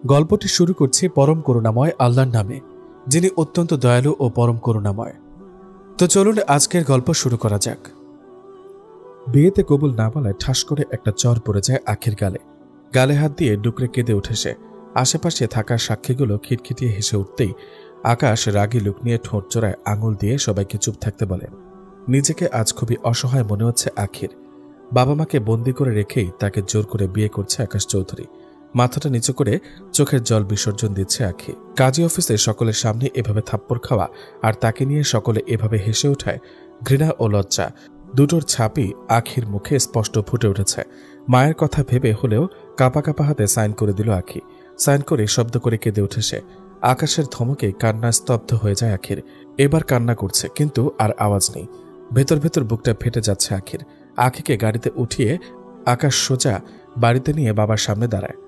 গল্পটি শুরু করছি পরম করুণাময় আল্লাহর নামে, যিনি অত্যন্ত দয়ালু ও পরম করুণাময়। তো চলুন আজকের গল্প শুরু করা যাক। বিয়েতে কবুল না বলায় ঠাস করে একটা চর পড়ে যায় আখির গালে। গালে হাত দিয়ে ডুকরে কেঁদে উঠে সে। আশেপাশে থাকা সাক্ষীগুলো খিটখিটিয়ে হেসে উঠতেই আকাশ রাগী লুক নিয়ে ঠোঁট চোরায় আঙুল দিয়ে সবাইকে চুপ থাকতে বলে। নিজেকে আজ খুবই অসহায় মনে হচ্ছে আখির। বাবা মাকে বন্দি করে রেখেই তাকে জোর করে বিয়ে করছে আকাশ চৌধুরী। মাথাটা নিচু করে চোখের জল বিসর্জন দিচ্ছে আখি। কাজী অফিসে সকলের সামনে এভাবে থাপ্পড় খাওয়া আর তাকে নিয়ে সকলে এভাবে হেসে ওঠায় ঘৃণা ও লজ্জা দুটোর ছাপই আখির মুখে স্পষ্ট ফুটে উঠেছে। মায়ের কথা ভেবে হলেও কাঁপা কাঁপা হাতে সাইন করে দিল আখি। সাইন করে শব্দ করে কেঁদে উঠে সে। আকাশের ধমকে কান্না স্তব্ধ হয়ে যায় আখির। এবার কান্না করছে, কিন্তু আর আওয়াজ নেই। ভেতর ভেতর বুকটা ফেটে যাচ্ছে আখির। আখিকে গাড়িতে উঠিয়ে আকাশ সোজা বাড়িতে নিয়ে বাবার সামনে দাঁড়ায়।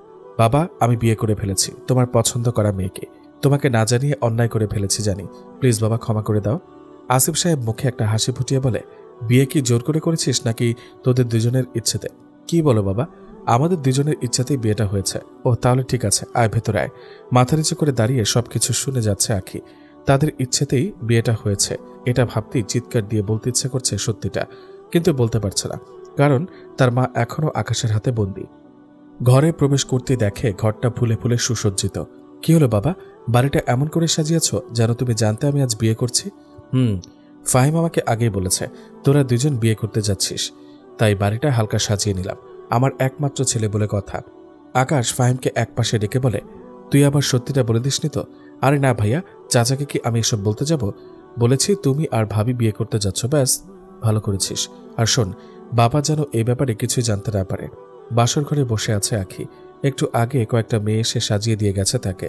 বাবা, আমি বিয়ে করে ফেলেছি তোমার পছন্দ করা মেয়েকে। তোমাকে না জানিয়ে অন্যায় করে ফেলেছি জানি, প্লিজ বাবা ক্ষমা করে দাও। আসিফ সাহেব মুখে একটা হাসি ফুটিয়ে বলে, বিয়ে কি জোর করে করেছিস নাকি তোদের দুজনের ইচ্ছেতে? কি বলো বাবা? আমাদের দুজনের ইচ্ছাতেই বিয়েটা হয়েছে। ও তাহলে ঠিক আছে, আয় ভেতরে আয়। মাথা নিচু করে দাঁড়িয়ে সবকিছু শুনে যাচ্ছে আখি। তাদের ইচ্ছেতেই বিয়েটা হয়েছে এটা ভাবতেই চিৎকার দিয়ে বলতে ইচ্ছে করছে সত্যিটা, কিন্তু বলতে পারছে না, কারণ তার মা এখনো আকাশের হাতে বন্দী। ঘরে প্রবেশ করতে দেখে ঘরটা ফুলে ফুলে সুসজ্জিত। কি হলো বাবা, বাড়িটা এমন করে সাজিয়েছ যেন তুমি জানতে আমি আজ বিয়ে করছি? ফাহিম আমাকে আগেই বলেছে তোরা দুজন বিয়ে করতে যাচ্ছিস, তাই বাড়িটা হালকা সাজিয়ে নিলাম। আমার একমাত্র ছেলে বলে কথা। আকাশ ফাহিমকে একপাশে ডেকে বলে, তুই আবার সত্যিটা বলে দিসনি তো? আরে না ভাইয়া, চাচাকে কি আমি এসব বলতে যাব? বলেছি তুমি আর ভাবি বিয়ে করতে যাচ্ছ, ব্যাস। ভালো করেছিস। আর শোন, বাবা যেন এই ব্যাপারে কিছুই জানতে না পারে। বাসর ঘরে বসে আছে আখি। একটু আগে কয়েকটা মেয়ে এসে সাজিয়ে দিয়ে গেছে তাকে।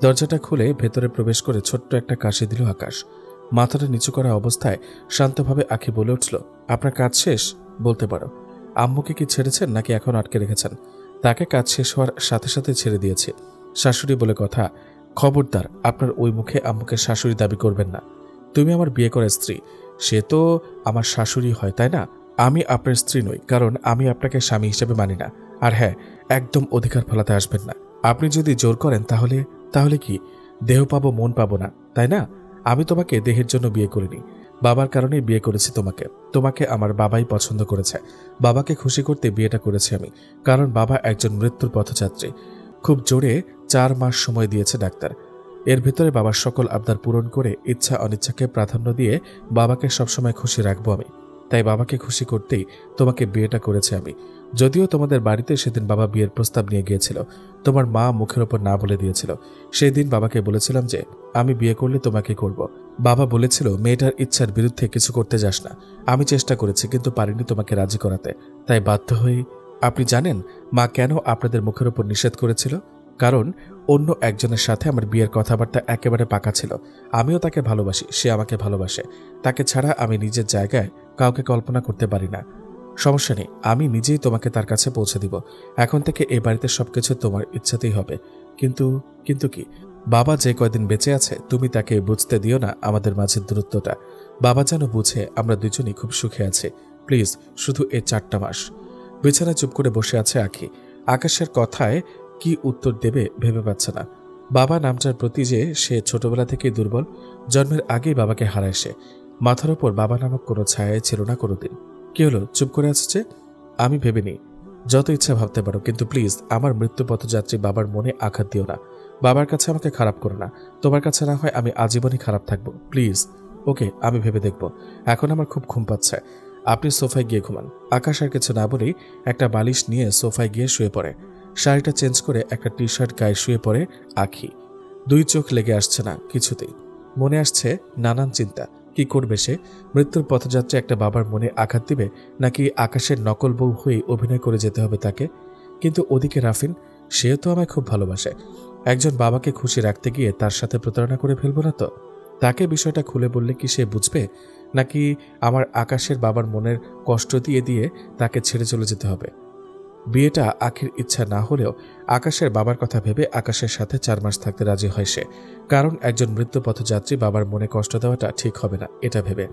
দরজাটা খুলে ভেতরে প্রবেশ করে ছোট্ট একটা কাশি দিল আকাশ। মাথাটা নিচু করা অবস্থায় শান্তভাবে আখি বলে উঠল, আপনার কাজ শেষ? বলতে পারো। আম্মুকে কি ছেড়েছেন নাকি এখন আটকে রেখেছেন? তাকে কাজ শেষ হওয়ার সাথে সাথে ছেড়ে দিয়েছি। শাশুড়ি বলে কথা, খবরদার আপনার ওই মুখে আম্মুকে শাশুড়ি দাবি করবেন না। তুমি আমার বিয়ে করা স্ত্রী, সে তো আমার শাশুড়ি হয়, তাই না? আমি আপনার স্ত্রী নই, কারণ আমি আপনাকে স্বামী হিসেবে মানি না। আর হ্যাঁ, একদম অধিকার ফলাতে আসবেন না। আপনি যদি জোর করেন তাহলে কি দেহ পাবো মন পাবো না, তাই না? আমি তোমাকে দেহের জন্য বিয়ে করিনি, বাবার কারণেই বিয়ে করেছি তোমাকে। তোমাকে আমার বাবাই পছন্দ করেছে। বাবাকে খুশি করতে বিয়েটা করেছি আমি, কারণ বাবা একজন মৃত্যুর পথযাত্রী। খুব জোরে 4 মাস সময় দিয়েছে ডাক্তার। এর ভেতরে বাবার সকল আবদার পূরণ করে ইচ্ছা অনিচ্ছাকে প্রাধান্য দিয়ে বাবাকে সবসময় খুশি রাখবো আমি। তাই বাবাকে খুশি করতেই তোমাকে বিয়েটা করেছে আমি। যদিও তোমাদের বাড়িতে সেদিন বাবা বিয়ের প্রস্তাব নিয়ে গিয়েছিল, তোমার মা মুখের ওপর না বলে দিয়েছিল। সেই দিন বাবাকে বলেছিলাম যে আমি বিয়ে করলে তোমাকে করব। বাবা বলেছিল মেয়েটার ইচ্ছার বিরুদ্ধে কিছু করতে যাস না। আমি চেষ্টা করেছি, কিন্তু পারিনি তোমাকে রাজি করাতে। তাই বাধ্য হয়ে। আপনি জানেন মা কেন আপনাদের মুখের ওপর নিষেধ করেছিল? কারণ অন্য একজনের সাথে আমার বিয়ের কথাবার্তা একেবারে পাকা ছিল। আমিও তাকে ভালোবাসি, সে আমাকে ভালোবাসে। তাকে ছাড়া আমি নিজের জায়গায় কাউকে কল্পনা করতে পারি না। সমস্যা নেই, আমি নিজেই তোমাকে তার কাছে পৌঁছে দিব। এখন থেকে এই বাড়িতে সবকিছু তোমার ইচ্ছাতেই হবে। কিন্তু কি? বাবা যে কয়দিন বেঁচে আছে তুমি তাকে বুঝতে দিও না আমাদের মাঝের দূরত্বটা। বাবা যেন বুঝে আমরা দুজনই খুব সুখে আছি। প্লিজ, শুধু এই 4টা মাস। বিছানায় চুপ করে বসে আছে আখি। আকাশের কথায় কি উত্তর দেবে ভেবে পাচ্ছে না। বাবা নামটার প্রতি যে সে ছোটবেলা থেকেই দুর্বল। জন্মের আগেই বাবাকে হারায় সে। মাথার ওপর বাবা নামক কোনো ছায়াই ছিল না কোনোদিন। কি হলো, চুপ করে আসছে? আমি ভেবে নিই, যত ইচ্ছা ভাবতে পারো, কিন্তু প্লিজ আমার মৃত্যু পথযাত্রী বাবার মনে আঘাত দিও না। বাবার কাছে আমাকে খারাপ করো না। তোমার কাছে না হয় আমি আজীবনই খারাপ থাকবো, প্লিজ। ওকে, আমি ভেবে দেখব। এখন আমার খুব ঘুম পাচ্ছে, আপনি সোফায় গিয়ে ঘুমান। আকাশ আর কিছু না বলেই একটা বালিশ নিয়ে সোফায় গিয়ে শুয়ে পড়ে। শাড়িটা চেঞ্জ করে একটা টি-শার্ট গায়ে শুয়ে পড়ে আখি। 2 চোখ লেগে আসছে না কিছুতেই। মনে আসছে নানান চিন্তা। কি করবে সে? মৃত্যুর পথযাত্রী একটা বাবার মনে আঘাত দিবে, নাকি আকাশের নকল বউ হয়ে অভিনয় করে যেতে হবে তাকে? কিন্তু ওদিকে রাফিন, সেও তো আমায় খুব ভালোবাসে। একজন বাবাকে খুশি রাখতে গিয়ে তার সাথে প্রতারণা করে ফেলবো না তো? তাকে বিষয়টা খুলে বললে কি সে বুঝবে, নাকি আমার আকাশের বাবার মনের কষ্ট দিয়ে দিয়ে তাকে ছেড়ে চলে যেতে হবে? বিয়েটা আখির ইচ্ছা না হলেও আকাশের বাবার কথা ভেবে আকাশের সাথে 4 মাস থাকতে রাজি হয় সে। কারণ একজন মৃত্যুপথযাত্রী বাবার মনে কষ্ট দেওয়াটা ঠিক হবে না, এটা ভেবে।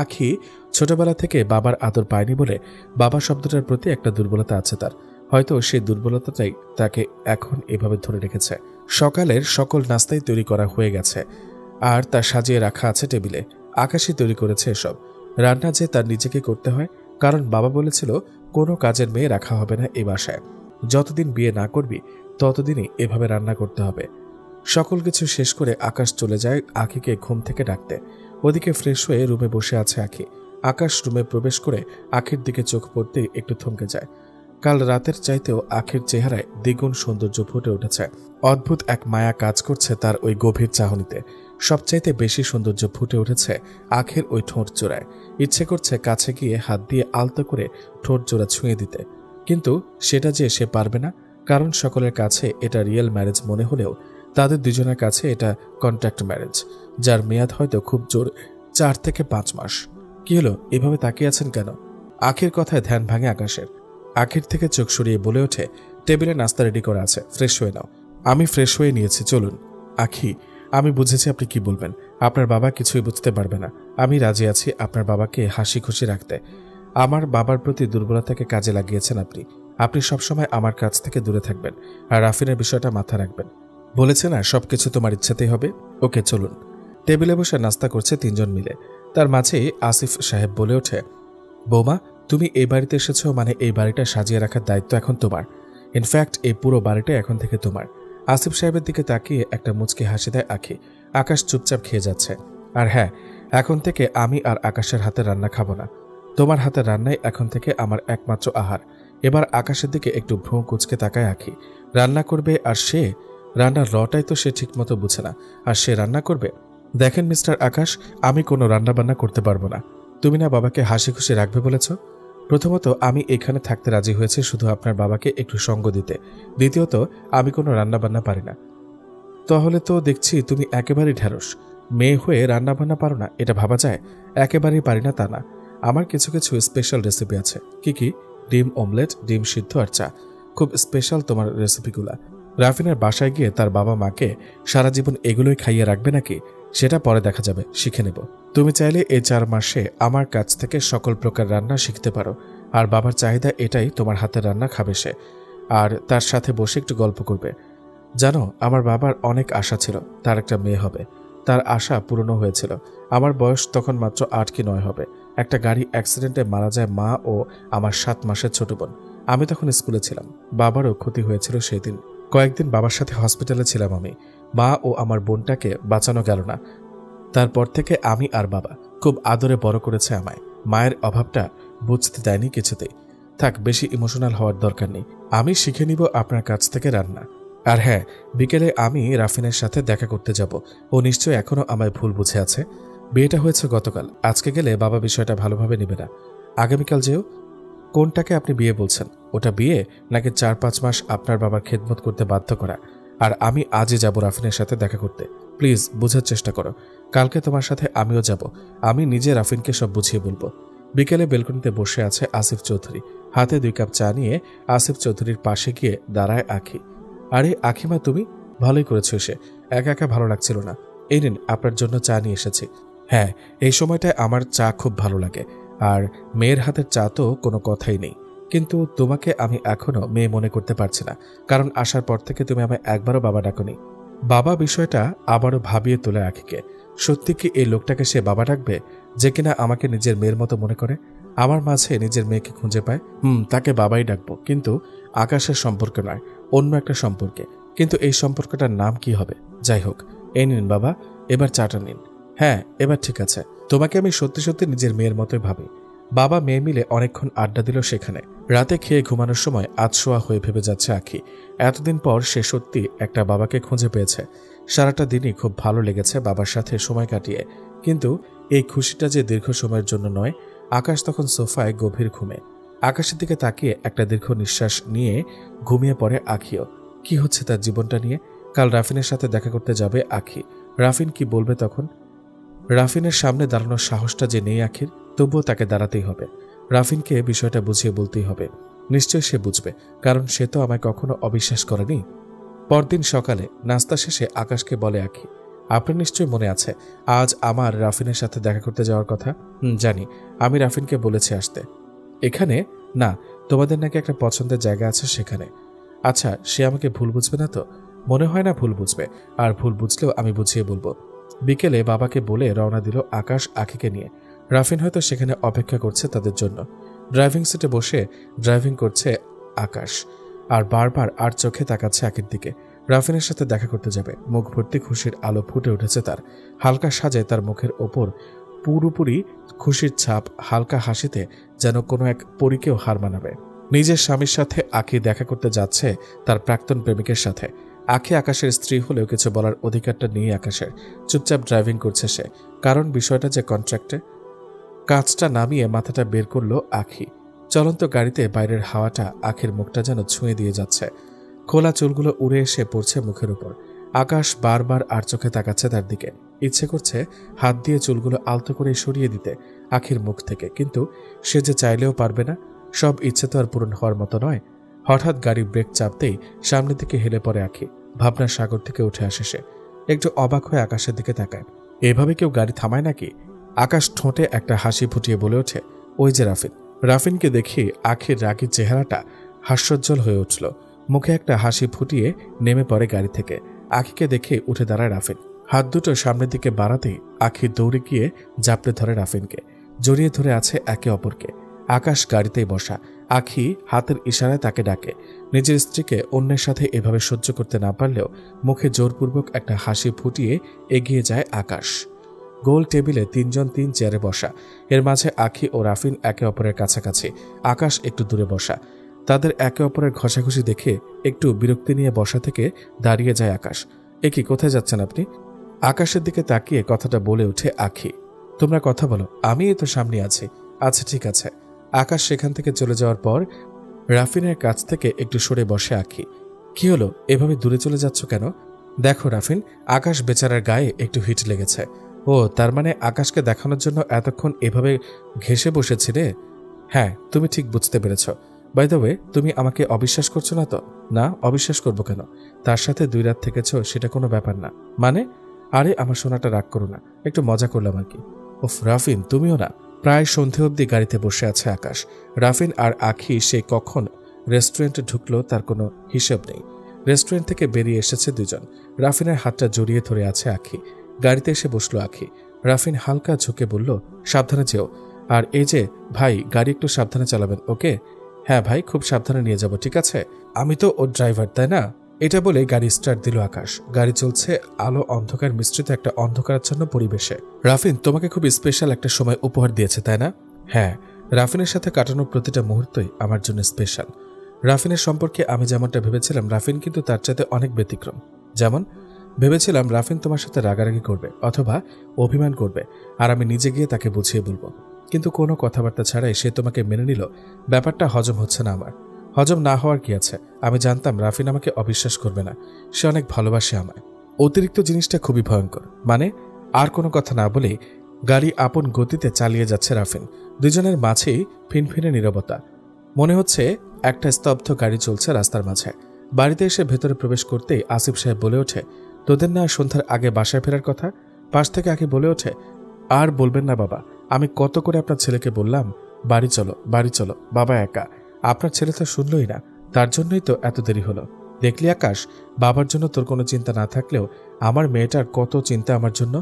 আখি ছোটবেলা থেকে বাবার আদর পায়নি বলে বাবা শব্দটার প্রতি একটা দুর্বলতা আছে তার। হয়তো সেই দুর্বলতাটাই তাকে এখন এভাবে ধরে রেখেছে। সকালের সকল নাস্তাই তৈরি করা হয়ে গেছে আর তা সাজিয়ে রাখা আছে টেবিলে। আকাশই তৈরি করেছে এসব। রান্না যে তার নিজেকে করতে হয়, কারণ বাবা বলেছিল কোনো কাজের মেয়ে রাখা হবে না এই বাসায়। যতদিন বিয়ে না করবি ততদিনই এভাবে রান্না করতে হবে। সকল কিছু শেষ করে আকাশ চলে যায় আখিকে ঘুম থেকে ডাকতে। ওদিকে ফ্রেশ হয়ে রুমে বসে আছে আখি। আকাশ রুমে প্রবেশ করে আখির দিকে চোখ পড়তেই একটু থমকে যায়। কাল রাতের চাইতেও আখির চেহারায় দ্বিগুণ সৌন্দর্য ফুটে উঠেছে। অদ্ভুত এক মায়া কাজ করছে তার ওই গভীর চাহনিতে। সবচাইতে বেশি সৌন্দর্য ফুটে উঠেছে আখির ওই ঠোঁট জোড়ায়। ইচ্ছে করছে কাছে গিয়ে হাত দিয়ে আলতো করে ঠোঁট জোড়া ছুঁয়ে দিতে, কিন্তু সেটা যে সে পারবে না, কারণ সকলের কাছে এটা রিয়েল ম্যারেজ মনে হলেও তাদের দুজনের কাছে এটা কন্ট্রাক্ট ম্যারেজ, যার মেয়াদ হয়তো খুব জোর 4 থেকে 5 মাস। কি হলো, এভাবে তাকিয়ে আছেন কেন? আখির কথায় ধ্যান ভাঙে আকাশের। আখির থেকে চোখ সরিয়ে বলে ওঠে, টেবিলে নাস্তা রেডি করা আছে, ফ্রেশ হয়ে নাও। আমি ফ্রেশ হয়ে নিয়েছি, চলুন। আখি, আমি বুঝেছি আপনি কি বলবেন। আপনার বাবা কিছুই বুঝতে পারবে না। আমি রাজি আছি আপনার বাবাকে হাসি খুশি রাখতে। আমার বাবার প্রতি দুর্বলতাকে কাজে লাগিয়েছেন আপনি। আপনি সবসময় আমার কাছ থেকে দূরে থাকবেন আর রাফিনের বিষয়টা মাথা রাখবেন। বলেছে না সবকিছু তোমার ইচ্ছাতেই হবে। ওকে, চলুন। টেবিলে বসে নাস্তা করছে 3 জন মিলে। তার মাঝেই আসিফ সাহেব বলে ওঠে, বৌমা, তুমি এই বাড়িতে এসেছো মানে এই বাড়িটা সাজিয়ে রাখার দায়িত্ব এখন তোমার। ইনফ্যাক্ট এই পুরো বাড়িটা এখন থেকে তোমার। আসিফ সাহেবের দিকে তাকিয়ে একটা মুচকি হাসি দেয় আখি। আকাশ চুপচাপ খেয়ে যাচ্ছে। আর হ্যাঁ, এখন থেকে আমি আর আকাশের হাতে রান্না খাবো না। তোমার হাতের রান্নাই এখন থেকে আমার একমাত্র আহার। এবার আকাশের দিকে একটু ভ্রু কুচকে তাকায় আখি। রান্না করবে আর সে? রান্নার রটাই তো সে ঠিকমতো বুঝে না, আর সে রান্না করবে? দেখেন মিস্টার আকাশ, আমি কোনো রান্নাবান্না করতে পারবো না। তুমি না বাবাকে হাসি খুশি রাখবে বলেছ। প্রথমত, আমি এখানে থাকতে রাজি হয়েছি শুধু আপনার বাবাকে একটু সঙ্গ দিতে। দ্বিতীয়ত, আমি কোনো রান্নাবান্না পারি না। তাহলে তো দেখছি তুমি একেবারেই ঢ্যাঁড়স। মেয়ে হয়ে রান্নাবান্না পারো না এটা ভাবা যায়? একেবারেই পারি না তা না, আমার কিছু কিছু স্পেশাল রেসিপি আছে। কি কি? ডিম অমলেট, ডিম সিদ্ধ আর চা। খুব স্পেশাল তোমার রেসিপিগুলা। রাফিনের বাসায় গিয়ে তার বাবা মাকে সারা জীবন এগুলোই খাইয়ে রাখবে নাকি সেটা পরে দেখা যাবে, শিখে নেব। তুমি চাইলে এই 4 মাসে আমার কাছ থেকে সকল প্রকার রান্না শিখতে পারো। আর বাবার চাহিদা এটাই, তোমার হাতের রান্না খাবে সে, আর তার সাথে বসে একটু গল্প করবে। জানো, আমার বাবার অনেক আশা ছিল তার একটা মেয়ে হবে। তার আশা পূর্ণ হয়েছিল। আমার বয়স তখন মাত্র 8 কি 9 হবে। একটা গাড়ি অ্যাক্সিডেন্টে মারা যায় মা ও আমার 7 মাসের ছোট বোন। আমি তখন স্কুলে ছিলাম। বাবারও ক্ষতি হয়েছিল সেই দিন। কয়েকদিন বাবার সাথে হসপিটালে ছিলাম আমি। মা ও আমার বোনটাকে বাঁচানো গেল না। তারপর থেকে আমি আর বাবা খুব আদরে বড় করেছে আমায়। মায়ের অভাবটা বুঝতে দেয়নি কিছুতেই। থাক, বেশি ইমোশনাল হওয়ার দরকার নেই। আমি শিখে নিব আপনার কাছ থেকে রান্না। আর হ্যাঁ, বিকেলে আমি রাফিনের সাথে দেখা করতে যাব। ও নিশ্চয়ই এখনো আমায় ভুল বুঝে আছে। বিয়েটা হয়েছে গতকাল, আজকে গেলে বাবা বিষয়টা ভালোভাবে নেবে না। আগামীকাল যেও। কোনটাকে আপনি বিয়ে বলছেন? ওটা বিয়ে নাকি 4-5 মাস আপনার বাবার খেদমত করতে বাধ্য করা? আর আমি আজই যাব রাফিনের সাথে দেখা করতে। প্লিজ বোঝার চেষ্টা করো। কালকে তোমার সাথে আমিও যাব। আমি নিজে রাফিনকে সব বুঝিয়ে বলবো। বিকেলে বেলকনিতে বসে আছে আসিফ চৌধুরী। হাতে 2 কাপ চা নিয়ে আসিফ চৌধুরীর পাশে গিয়ে দাঁড়ায় আখি। আরে আখিমা, তুমি? ভালোই করেছো এসে। একা একা ভালো লাগছিল না। এই নিন, আপনার জন্য চা নিয়ে এসেছি। হ্যাঁ, এই সময়টায় আমার চা খুব ভালো লাগে। আর মেয়ের হাতের চা তো কোনো কথাই নেই। কিন্তু তোমাকে আমি এখনো মেয়ে মনে করতে পারছি না, কারণ আসার পর থেকে তুমি আমায় একবারও বাবা ডাকোনি। বাবা বিষয়টা আবারও ভাবিয়ে তোলে আখিকে। সত্যি কি এই লোকটাকে সে বাবা ডাকবে, যে কিনা আমাকে নিজের মেয়ের মতো মনে করে? আমার মাঝে নিজের মেয়েকে খুঁজে পায়। তাকে বাবাই ডাকবো, কিন্তু আকাশের সম্পর্কে নয়, অন্য একটা সম্পর্কে। কিন্তু এই সম্পর্কটার নাম কি হবে? যাই হোক, এই নিন বাবা, এবার চাটা নিন। হ্যাঁ, এবার ঠিক আছে। তোমাকে আমি সত্যি সত্যি নিজের মেয়ের মতোই ভাবি। বাবা মেয়ে মিলে অনেকক্ষণ আড্ডা দিল সেখানে। রাতে খেয়ে ঘুমানোর সময় আধশোয়া হয়ে ভেবে যাচ্ছে আখি। এতদিন পর সে সত্যি একটা বাবাকে খুঁজে পেয়েছে। সারাটা দিনই খুব ভালো লেগেছে বাবার সাথে সময় কাটিয়ে। কিন্তু এই খুশিটা যে দীর্ঘ সময়ের জন্য নয়। আকাশ তখন সোফায় গভীর ঘুমে। আকাশের দিকে তাকিয়ে একটা দীর্ঘ নিঃশ্বাস নিয়ে ঘুমিয়ে পড়ে আখিও। কি হচ্ছে তার জীবনটা নিয়ে? কাল রাফিনের সাথে দেখা করতে যাবে আখি। রাফিন কি বলবে তখন? রাফিনের সামনে দাঁড়ানোর সাহসটা যে নেই আখির, তবুও তাকে দাঁড়াতেই হবে। রাফিনকে বিষয়টা বুঝিয়ে বলতেই হবে। নিশ্চয় সে বুঝবে, কারণ সে তো আমায় কখনো অবিশ্বাস করেনি। পরদিন সকালে নাস্তা শেষে আকাশকে বলে আখি, আপনার নিশ্চয়ই মনে আছে আজ আমার রাফিনের সাথে দেখা করতে যাওয়ার কথা। জানি, আমি রাফিনকে বলেছি আসতে। এখানে না, তোমাদের নাকি একটা পছন্দের জায়গা আছে সেখানে। আচ্ছা, সে আমাকে ভুল বুঝবে না তো? মনে হয় না ভুল বুঝবে, আর ভুল বুঝলেও আমি বুঝিয়ে বলবো। বিকেলে বাবাকে বলে রওনা দিল আকাশ আখিকে নিয়ে। রাফিন হয়তো সেখানে অপেক্ষা করছে তাদের জন্য। ড্রাইভিং সিটে বসে ড্রাইভিং করছে আকাশ, আর বারবার আর চোখে তাকাচ্ছে আখির দিকে। রাফিনের সাথে দেখা করতে যাবে। মুখ ভর্তি খুশির আলো ফুটে উঠেছে তার। হালকা সাজে তার মুখের ওপর পুরোপুরি খুশির ছাপ, হালকা হাসিতে যেন কোনো এক পরীকেও হার মানাবে। নিজের স্বামীর সাথে আখি দেখা করতে যাচ্ছে তার প্রাক্তন প্রেমিকের সাথে। আখি আকাশের স্ত্রী হলেও কিছু বলার অধিকারটা নেই আকাশের। চুপচাপ ড্রাইভিং করছে সে, কারণ বিষয়টা যে কন্ট্রাক্টে। কাজটা নামিয়ে মাথাটা বের করলো আখি। চলন্ত গাড়িতে বাইরের হাওয়াটা আখির মুখটা যেন ছুঁয়ে দিয়ে যাচ্ছে। খোলা চুলগুলো উড়ে এসে পড়ছে মুখের উপর। আকাশ বারবার আর চোখে তাকাচ্ছে তার দিকে। ইচ্ছে করছে হাত দিয়ে চুলগুলো আলতো করে সরিয়ে দিতে আখির মুখ থেকে, কিন্তু সে যে চাইলেও পারবে না। সব ইচ্ছে তো আর পূরণ হওয়ার মতো নয়। হঠাৎ গাড়ি ব্রেক চাপতেই সামনের দিকে হেলে পড়ে আখি। ভাবনার সাগর থেকে উঠে আসে সে। একটু অবাক হয়ে আকাশের দিকে তাকায়। এভাবে কেউ গাড়ি থামায় নাকি? আকাশ ঠোঁটে একটা হাসি ফুটিয়ে বলে ওঠে, ওই যে রাফিন। রাফিনকে দেখে আখির রাগী চেহারাটা হাস্যোজ্জ্বল হয়ে উঠল। মুখে একটা হাসি ফুটিয়ে নেমে পড়ে গাড়ি থেকে। আখিকে দেখে উঠে দাঁড়ায় রাফিন। হাত দুটো সামনের দিকে বাড়াতেই আখি দৌড়ে গিয়ে জাপড়ে ধরে রাফিনকে। জড়িয়ে ধরে আছে একে অপরকে। আকাশ গাড়িতেই বসা। আখি হাতের ইশারায় তাকে ডাকে। নিজের স্ত্রীকে অন্যের সাথে এভাবে সহ্য করতে না পারলেও মুখে জোরপূর্বক একটা হাসি ফুটিয়ে এগিয়ে যায় আকাশ। গোল টেবিলে 3 জন 3 চেয়ারে বসা। এর মাঝে আখি ও রাফিন একে অপরের কাছাকাছি। আকাশ একটু দূরে বসা। তাদের একে অপরের ঘষাঘষি দেখে একটু বিরক্তি নিয়ে বসা থেকে দাঁড়িয়ে যায় আকাশ। এ কি, কোথায় যাচ্ছেন আপনি? আকাশের দিকে তাকিয়ে কথাটা বলে ওঠে আখি। তোমরা কথা বলো, আমি এই তো সামনে আছি। আচ্ছা ঠিক আছে। আকাশ সেখান থেকে চলে যাওয়ার পর রাফিনের কাছ থেকে একটু সরে বসে আখি। কি হলো, এভাবে দূরে চলে যাচ্ছ কেন? দেখো রাফিন, আকাশ বেচারার গায়ে একটু হিট লেগেছে। ও, তার মানে আকাশকে দেখানোর জন্য এতক্ষণ এভাবে ঘেঁষে বসেছিলে? হ্যাঁ, তুমি ঠিক বুঝতে পেরেছ। বাই দ্য ওয়ে, তুমি আমাকে অবিশ্বাস করছো না তো? না, অবিশ্বাস করবো কেন? তার সাথে 2 রাত থেকেছ, সেটা কোনো ব্যাপার না। মানে? আরে আমার সোনাটা, রাগ করো না, একটু মজা করলাম আর কি। ওফ রাফিন, তুমিও না। প্রায় সন্ধে অবধি গাড়িতে বসে আছে আকাশ। রাফিন আর আখি সে কখন রেস্টুরেন্টে ঢুকলো তার কোনো হিসেব নেই। রেস্টুরেন্ট থেকে বেরিয়ে এসেছে 2 জন। রাফিনের হাতটা জড়িয়ে ধরে আছে আখি। গাড়িতে এসে বসলো আখি। রাফিন হালকা ঝুঁকে বলল, সাবধানে যেও। আর এই যে ভাই, গাড়ি একটু সাবধানে চালাবেন, ওকে? হ্যাঁ ভাই, খুব সাবধানে নিয়ে যাব, ঠিক আছে? আমি তো ওর ড্রাইভার, তাই না? এটা বলে গাড়ি স্টার্ট দিল আকাশ। গাড়ি চলছে আলো অন্ধকার মিশ্রিত একটা অন্ধকারাচ্ছন্ন পরিবেশে। রাফিন তোমাকে খুব স্পেশাল একটা সময় উপহার দিয়েছে, তাই না? হ্যাঁ, রাফিনের সাথে কাটানো প্রতিটা মুহূর্তই আমার জন্য স্পেশাল। রাফিনের সম্পর্কে আমি যেমনটা ভেবেছিলাম, রাফিন কিন্তু তার চাইতে অনেক ব্যতিক্রম। যেমন ভেবেছিলাম রাফিন তোমার সাথে রাগারাগি করবে অথবা অভিমান করবে, আর আমি নিজে গিয়ে তাকে বুঝিয়ে বলবো। কিন্তু কোনো কথাবার্তা ছাড়াই সে তোমাকে মেনে নিল। ব্যাপারটা হজম হচ্ছে না আমার। হজম না হওয়ার কি আছে? আমি জানতাম রাফিন আমাকে অবিশ্বাস করবে না। সে অনেক ভালোবাসে আমায়। অতিরিক্ত জিনিসটা খুবই ভয়ঙ্কর। মানে? আর কোনো কথা না বলেই গাড়ি আপন গতিতে চালিয়ে যাচ্ছে রাফিন। 2 জনের মাঝেই ফিনফিনে নীরবতা। মনে হচ্ছে একটা স্তব্ধ গাড়ি চলছে রাস্তার মাঝে। বাড়িতে এসে ভেতরে প্রবেশ করতেই আসিফ সাহেব বলে ওঠে, তোদের না সন্ধ্যার আগে বাসায় ফেরার কথা? পাশ থেকে আগে বলে ওঠে, আর বলবেন না বাবা, আমি কত করে আপনার ছেলেকে বললাম বাড়ি চলো, বাড়ি চলো। বাবা একা। আপনার ছেলে তো শুনলই না, তার জন্যই তো এত দেরি হলো। দেখলি আকাশ, বাবার জন্য তোর কোনো চিন্তা না থাকলেও আমার মেয়েটার কত চিন্তা আমার জন্য।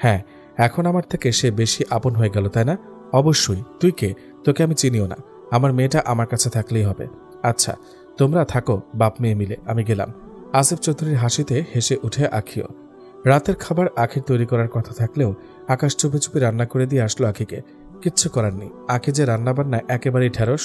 হ্যাঁ, এখন আমার থেকে সে বেশি আপন হয়ে গেল, তাই না? অবশ্যই। তুই কে? তোকে আমি চিনিও না। আমার মেয়েটা আমার কাছে থাকলেই হবে। আচ্ছা, তোমরা থাকো বাপ মেয়ে মিলে, আমি গেলাম। আসিফ চৌধুরীর হাসিতে হেসে উঠে আখিও। রাতের খাবার আখির তৈরি করার কথা থাকলেও আকাশ চুপে চুপে রান্না করে দিয়ে আসলো আখিকে। কিচ্ছু করার নেই, আখি যে রান্নাবান্না একেবারেই ঢেঁড়স।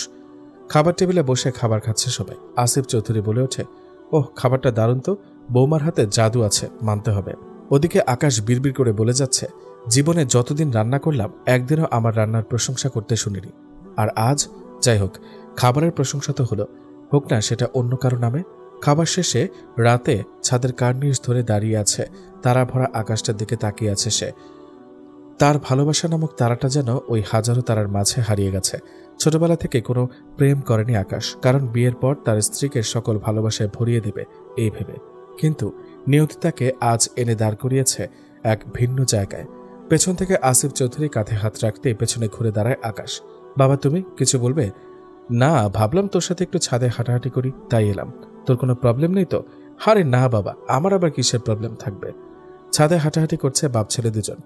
খাবার টেবিলে বসে খাবার খাচ্ছে সবাই। আসিফ চৌধুরী বলে ওঠে, ওহ, খাবারটা দারুণ তো, বৌমার হাতে জাদু আছে, মানতে হবে। ওদিকে আকাশ বিড়বিড় করে বলে যাচ্ছে, জীবনে যতদিন রান্না করলাম একদিনও আমার রান্নার প্রশংসা করতে শুনিনি। আর আজ, যাই হোক, খাবারের প্রশংসা তো হলো, হোক না সেটা অন্য কারো নামে। খাবার শেষে রাতে ছাদের কার্নিশ ধরে দাঁড়িয়ে আছে, তারা ভরা আকাশটার দিকে তাকিয়ে আছে সে। তার ভালোবাসা নামক তারাটা যেন ওই হাজারো তারার মাঝে হারিয়ে গেছে। ছোটবেলা থেকে কোনো প্রেম করেনি আকাশ, কারণ বিয়ের পর তার স্ত্রীকে সকল ভালোবাসায় ভরিয়ে দেবে এই ভেবে। কিন্তু নিয়তি তাকে আজ এনে দাঁড় করিয়েছে এক ভিন্ন জায়গায়। পেছন থেকে আসিফ চৌধুরী কাঁধে হাত রাখতে পেছনে ঘুরে দাঁড়ায় আকাশ। বাবা, তুমি কিছু বলবে? না, ভাবলাম তোর সাথে একটু ছাদে হাঁটাহাঁটি করি, তাই এলাম। তোর কোনো প্রবলেম নেই তো? আরে না বাবা, আমার আবার কিসের প্রবলেম থাকবে। ছাদে হাঁটাহাঁটি করছে বাপ ছেলে দুজন।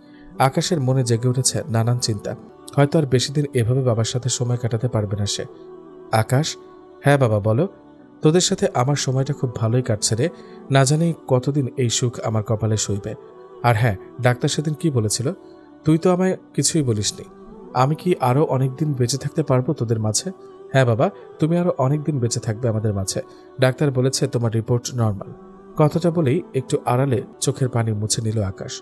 আকাশের মনে জেগে উঠেছে নানান চিন্তা। হয়তো আর বেশি দিন এভাবে বাবার সাথে সময় কাটাতে পারবে না সে। আকাশ, হ্যাঁ বাবা বলো। তোদের সাথে আমার সময়টা খুব ভালোই কাটছে রে। না জানি কতদিন এই সুখ আমার কপালে সইবে। আর হ্যাঁ, ডাক্তার সেদিন কি বলেছিল? তুই তো আমায় কিছুই বলিসনি। আমি কি আরো অনেকদিন বেঁচে থাকতে পারবো তোদের মাঝে? হ্যাঁ বাবা, তুমি আরো অনেকদিন বেঁচে থাকবে আমাদের মাঝে। ডাক্তার বলেছে তোমার রিপোর্ট নর্মাল। কথাটা বলেই একটু আড়ালে চোখের পানি মুছে নিল আকাশ।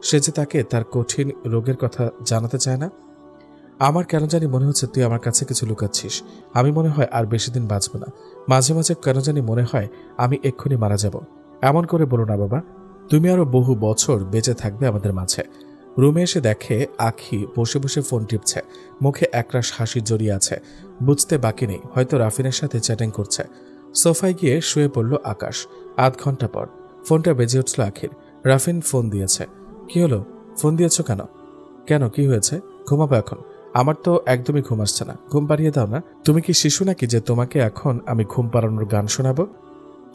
সে যে তাকে তার কঠিন রোগের কথা জানাতে চায় না। আমার কেন জানি মনে হচ্ছে তুই আমার কাছে কিছু লুকাচ্ছিস। আমি মনে হয় আর বেশি দিন বাঁচব না। মাঝে মাঝে কেন জানি মনে হয় আমি এক্ষুনি মারা যাব। এমন করে বলো না বাবা, তুমি আরো বহু বছর বেঁচে থাকবে আমাদের মাঝে। রুমে এসে দেখে আখি বসে বসে ফোন টিপছে, মুখে একরাশ হাসি জড়িয়ে আছে। বুঝতে বাকি নেই, হয়তো রাফিনের সাথে চ্যাটিং করছে। সোফায় গিয়ে শুয়ে পড়ল আকাশ। আধ ঘন্টা পর ফোনটা বেজে উঠল আখির। রাফিন ফোন দিয়েছে। কি হলো, ফোন দিয়েছ কেন? কেন, কি হয়েছে? ঘুমাবো এখন? আমার তো একদমই ঘুম আসছে না, ঘুম পাড়িয়ে দাও না। তুমি কি শিশু নাকি যে তোমাকে এখন আমি ঘুম পাড়ানোর গান শোনাবো?